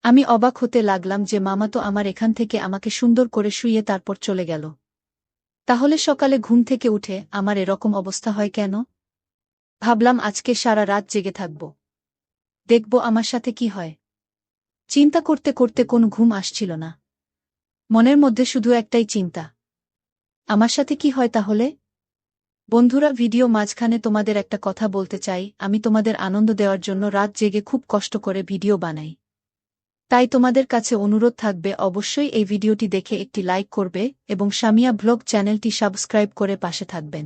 আমি অবাক হতে লাগলাম যে মামা তো আমার এখান থেকে আমাকে সুন্দর করে শুইয়ে তারপর চলে গেল। তাহলে সকালে ঘুম থেকে উঠে আমার এরকম অবস্থা হয় কেন? ভাবলাম আজকে সারা রাত জেগে থাকব, দেখব আমার সাথে কি হয়। চিন্তা করতে করতে কোনো ঘুম আসছিল না। মনের মধ্যে শুধু একটাই চিন্তা, আমার সাথে কি হয় তাহলে? বন্ধুরা, ভিডিও মাঝখানে তোমাদের একটা কথা বলতে চাই। আমি তোমাদের আনন্দ দেওয়ার জন্য রাত জেগে খুব কষ্ট করে ভিডিও বানাই। তাই তোমাদের কাছে অনুরোধ থাকবে অবশ্যই এই ভিডিওটি দেখে একটি লাইক করবে এবং সামিয়া ব্লগ চ্যানেলটি সাবস্ক্রাইব করে পাশে থাকবেন।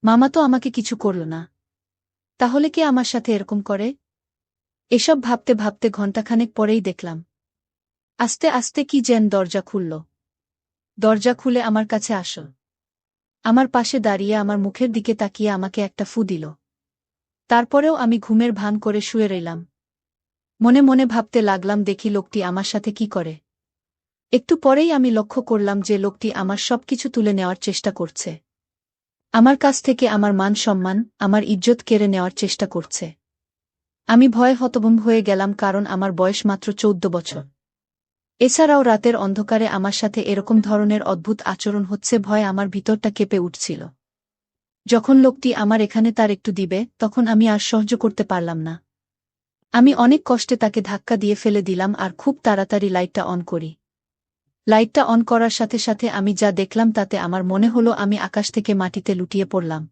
মামা তো আমাকে কিছু করল না, তাহলে কে আমার সাথে এরকম করে? এসব ভাবতে ভাবতে ঘণ্টাখানেক পরেই দেখলাম আস্তে আস্তে কি যেন দরজা খুলল। দরজা খুলে আমার কাছে আসল, আমার পাশে দাঁড়িয়ে আমার মুখের দিকে তাকিয়ে আমাকে একটা ফু দিল। তারপরেও আমি ঘুমের ভান করে শুয়ে রইলাম। মনে মনে ভাবতে লাগলাম দেখি লোকটি আমার সাথে কি করে। একটু পরেই আমি লক্ষ্য করলাম যে লোকটি আমার সবকিছু তুলে নেওয়ার চেষ্টা করছে। আমার কাছ থেকে আমার মান সম্মান, আমার ইজ্জত কেড়ে নেওয়ার চেষ্টা করছে। আমি ভয়ে হতভম্ব হয়ে গেলাম, কারণ আমার বয়স মাত্র 14 বছর। এছাড়াও রাতের অন্ধকারে আমার সাথে এরকম ধরনের অদ্ভুত আচরণ হচ্ছে, ভয় আমার ভিতরটা কেঁপে উঠছিল। যখন লোকটি আমার এখানে তার একটু দিবে, তখন আমি আর সহ্য করতে পারলাম না। আমি অনেক কষ্টে তাকে ধাক্কা দিয়ে ফেলে দিলাম আর খুব তাড়াতাড়ি লাইটটা অন করি। লাইটটা অন করার সাথে সাথে আমি যা দেখলাম তাতে আমার মনে হলো আমি আকাশ থেকে মাটিতে লুটিয়ে পড়লাম।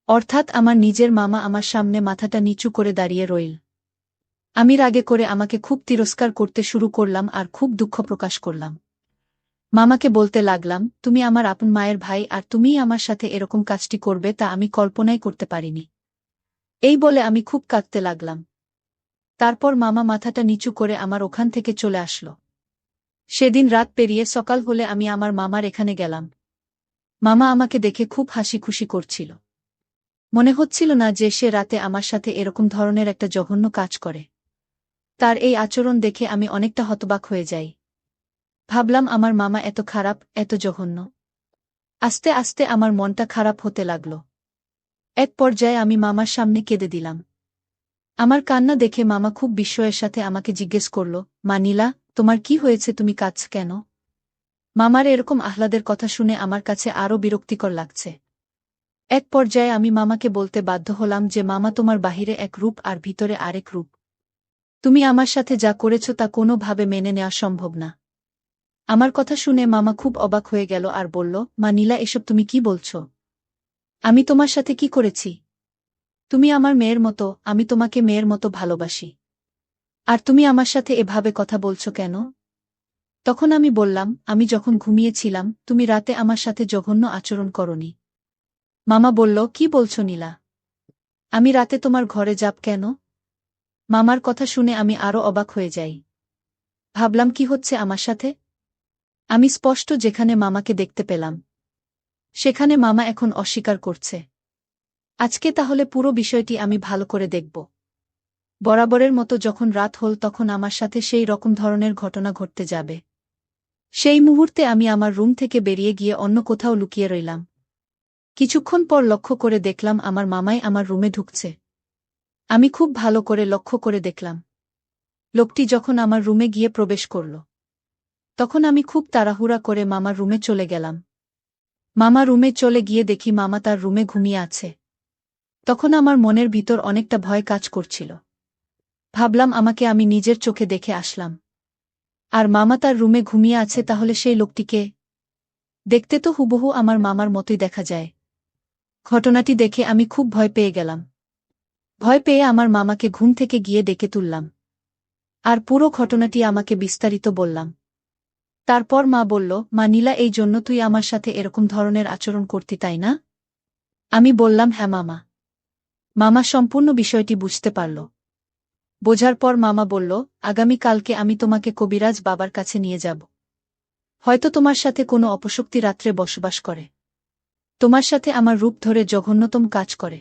অর্থাৎ আমার নিজের মামা আমার সামনে মাথাটা নিচু করে দাঁড়িয়ে রইল। আমি রাগে করে আমাকে খুব তিরস্কার করতে শুরু করলাম আর খুব দুঃখ প্রকাশ করলাম। মামাকে বলতে লাগলাম, তুমি আমার আপন মায়ের ভাই আর তুমিই আমার সাথে এরকম কাজটি করবে তা আমি কল্পনাই করতে পারিনি। এই বলে আমি খুব কাঁদতে লাগলাম। তারপর মামা মাথাটা নিচু করে আমার ওখান থেকে চলে আসলো। সেদিন রাত পেরিয়ে সকাল হলে আমি আমার মামার এখানে গেলাম। মামা আমাকে দেখে খুব হাসি খুশি করছিল। মনে হচ্ছিল না যে সে রাতে আমার সাথে এরকম ধরনের একটা জঘন্য কাজ করে। তার এই আচরণ দেখে আমি অনেকটা হতবাক হয়ে যাই। ভাবলাম আমার মামা এত খারাপ, এত জঘন্য। আস্তে আস্তে আমার মনটা খারাপ হতে লাগল। এক পর্যায়ে আমি মামার সামনে কেঁদে দিলাম। আমার কান্না দেখে মামা খুব বিস্ময়ের সাথে আমাকে জিজ্ঞেস করল, মা নীলা, তোমার কি হয়েছে, তুমি কাঁদছ কেন? মামার এরকম আহ্লাদের কথা শুনে আমার কাছে আরও বিরক্তিকর লাগছে। এক পর্যায়ে আমি মামাকে বলতে বাধ্য হলাম যে মামা, তোমার বাহিরে এক রূপ আর ভিতরে আরেক রূপ। তুমি আমার সাথে যা করেছ তা কোনোভাবে মেনে নেওয়া সম্ভব না। আমার কথা শুনে মামা খুব অবাক হয়ে গেল আর বলল, মা নীলা, এসব তুমি কি বলছ? আমি তোমার সাথে কি করেছি? তুমি আমার মেয়ের মতো, আমি তোমাকে মেয়ের মতো ভালোবাসি। আর তুমি আমার সাথে এভাবে কথা বলছো কেন? তখন আমি বললাম, আমি যখন ঘুমিয়েছিলাম তুমি রাতে আমার সাথে জঘন্য আচরণ করনি। মামা বলল, কি বলছো নীলা? আমি রাতে তোমার ঘরে যাব কেন? মামার কথা শুনে আমি আরও অবাক হয়ে যাই। ভাবলাম কি হচ্ছে আমার সাথে? আমি স্পষ্ট যেখানে মামাকে দেখতে পেলাম, সেখানে মামা এখন অস্বীকার করছে। আজকে তাহলে পুরো বিষয়টি আমি ভালো করে দেখব। বরাবরের মতো যখন রাত হল তখন আমার সাথে সেই রকম ধরনের ঘটনা ঘটতে যাবে। সেই মুহূর্তে আমি আমার রুম থেকে বেরিয়ে গিয়ে অন্য কোথাও লুকিয়ে রইলাম। কিছুক্ষণ পর লক্ষ্য করে দেখলাম আমার মামাই আমার রুমে ঢুকছে। আমি খুব ভালো করে লক্ষ্য করে দেখলাম লোকটি যখন আমার রুমে গিয়ে প্রবেশ করল, তখন আমি খুব তাড়াহুড়া করে মামার রুমে চলে গেলাম। মামা রুমে চলে গিয়ে দেখি মামা তার রুমে ঘুমিয়ে আছে। তখন আমার মনের ভিতর অনেকটা ভয় কাজ করছিল। ভাবলাম আমাকে আমি নিজের চোখে দেখে আসলাম, আর মামা তার রুমে ঘুমিয়ে আছে, তাহলে সেই লোকটিকে দেখতে তো হুবহু আমার মামার মতোই দেখা যায়। ঘটনাটি দেখে আমি খুব ভয় পেয়ে গেলাম। ভয় পেয়ে আমার মামাকে ঘুম থেকে গিয়ে ডেকে তুললাম আর পুরো ঘটনাটি আমাকে বিস্তারিত বললাম। তারপর মা বলল, মা নীলা, এই জন্য তুই আমার সাথে এরকম ধরনের আচরণ করতি, তাই না? আমি বললাম, হ্যাঁ মামা। মামা সম্পূর্ণ বিষয়টি বুঝতে পারল। বোঝার পর মামা বলল, আগামীকালকে আমি তোমাকে কবিরাজ বাবার কাছে নিয়ে যাব। হয়তো তোমার সাথে কোনো অপশক্তি রাত্রে বসবাস করে। তোমার সাথে আমার রূপ ধরে জঘন্যতম কাজ করে।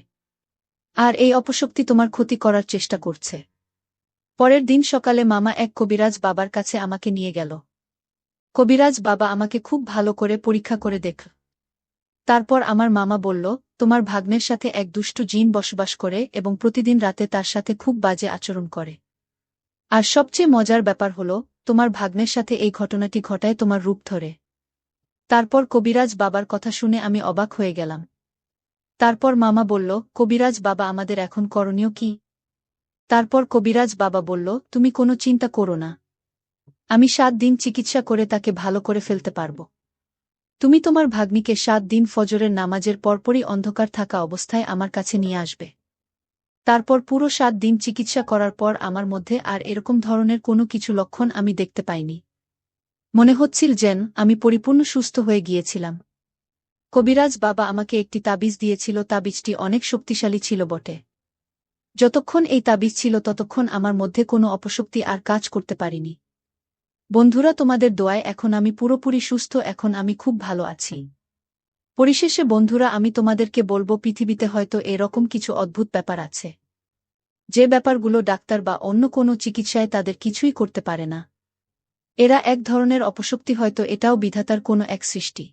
আর এই অপশক্তি তোমার ক্ষতি করার চেষ্টা করছে। পরের দিন সকালে মামা এক কবিরাজ বাবার কাছে আমাকে নিয়ে গেল। কবিরাজ বাবা আমাকে খুব ভালো করে পরীক্ষা করে দেখল। তারপর আমার মামা বলল, তোমার ভাগ্নের সাথে এক দুষ্টু জিন বসবাস করে এবং প্রতিদিন রাতে তার সাথে খুব বাজে আচরণ করে। আর সবচেয়ে মজার ব্যাপার হলো, তোমার ভাগ্নের সাথে এই ঘটনাটি ঘটায় তোমার রূপ ধরে। তারপর কবিরাজ বাবার কথা শুনে আমি অবাক হয়ে গেলাম। তারপর মামা বলল, কবিরাজ বাবা আমাদের এখন করণীয় কি? তারপর কবিরাজ বাবা বলল, তুমি কোনো চিন্তা করো না। আমি 7 দিন চিকিৎসা করে তাকে ভালো করে ফেলতে পারব। তুমি তোমার ভাগ্নিকে 7 দিন ফজরের নামাজের পরপরই অন্ধকার থাকা অবস্থায় আমার কাছে নিয়ে আসবে। তারপর পুরো 7 দিন চিকিৎসা করার পর আমার মধ্যে আর এরকম ধরনের কোনো কিছু লক্ষণ আমি দেখতে পাইনি। মনে হচ্ছিল যেন আমি পরিপূর্ণ সুস্থ হয়ে গিয়েছিলাম। কবিরাজ বাবা আমাকে একটি তাবিজ দিয়েছিল, তাবিজটি অনেক শক্তিশালী ছিল বটে। যতক্ষণ এই তাবিজ ছিল ততক্ষণ আমার মধ্যে কোনো অপশক্তি আর কাজ করতে পারিনি। বন্ধুরা, তোমাদের দোয়ায় এখন আমি পুরোপুরি সুস্থ, এখন আমি খুব ভালো আছি। পরিশেষে বন্ধুরা, আমি তোমাদেরকে বলবো, পৃথিবীতে হয়তো এরকম কিছু অদ্ভুত ব্যাপার আছে, যে ব্যাপারগুলো ডাক্তার বা অন্য কোনো চিকিৎসায় তাদের কিছুই করতে পারে না। এরা এক ধরনের অপশক্তি, হয়তো এটাও বিধাতার কোনো এক সৃষ্টি,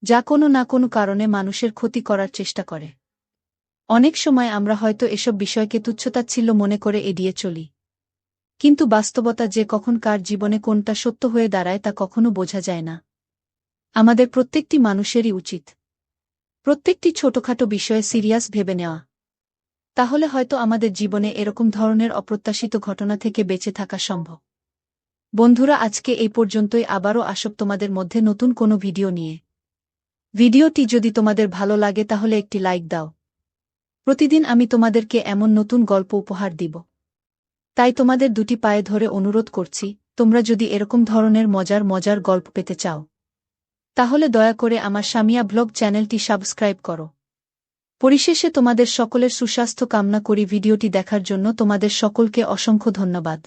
যা কোনো না কোনো কারণে মানুষের ক্ষতি করার চেষ্টা করে। অনেক সময় আমরা হয়তো এসব বিষয়কে তুচ্ছতাচ্ছিল্য মনে করে এড়িয়ে চলি, কিন্তু বাস্তবতা যে কখন কার জীবনে কোনটা সত্য হয়ে দাঁড়ায় তা কখনো বোঝা যায় না। আমাদের প্রত্যেকটি মানুষেরই উচিত প্রত্যেকটি ছোটখাটো বিষয়ে সিরিয়াস ভেবে নেওয়া। তাহলে হয়তো আমাদের জীবনে এরকম ধরনের অপ্রত্যাশিত ঘটনা থেকে বেঁচে থাকা সম্ভব। বন্ধুরা, আজকে এই পর্যন্তই। আবারও আসব তোমাদের মধ্যে নতুন কোনো ভিডিও নিয়ে। ভিডিওটি যদি তোমাদের ভালো লাগে তাহলে একটি লাইক দাও। প্রতিদিন আমি তোমাদেরকে এমন নতুন গল্প উপহার দিব। তাই তোমাদের দুটি পায়ে ধরে অনুরোধ করছি, তোমরা যদি এরকম ধরনের মজার মজার গল্প পেতে চাও, তাহলে দয়া করে আমার সামিয়া ব্লগ চ্যানেলটি সাবস্ক্রাইব করো। পরিশেষে তোমাদের সকলের সুস্বাস্থ্য কামনা করি। ভিডিওটি দেখার জন্য তোমাদের সকলকে অসংখ্য ধন্যবাদ।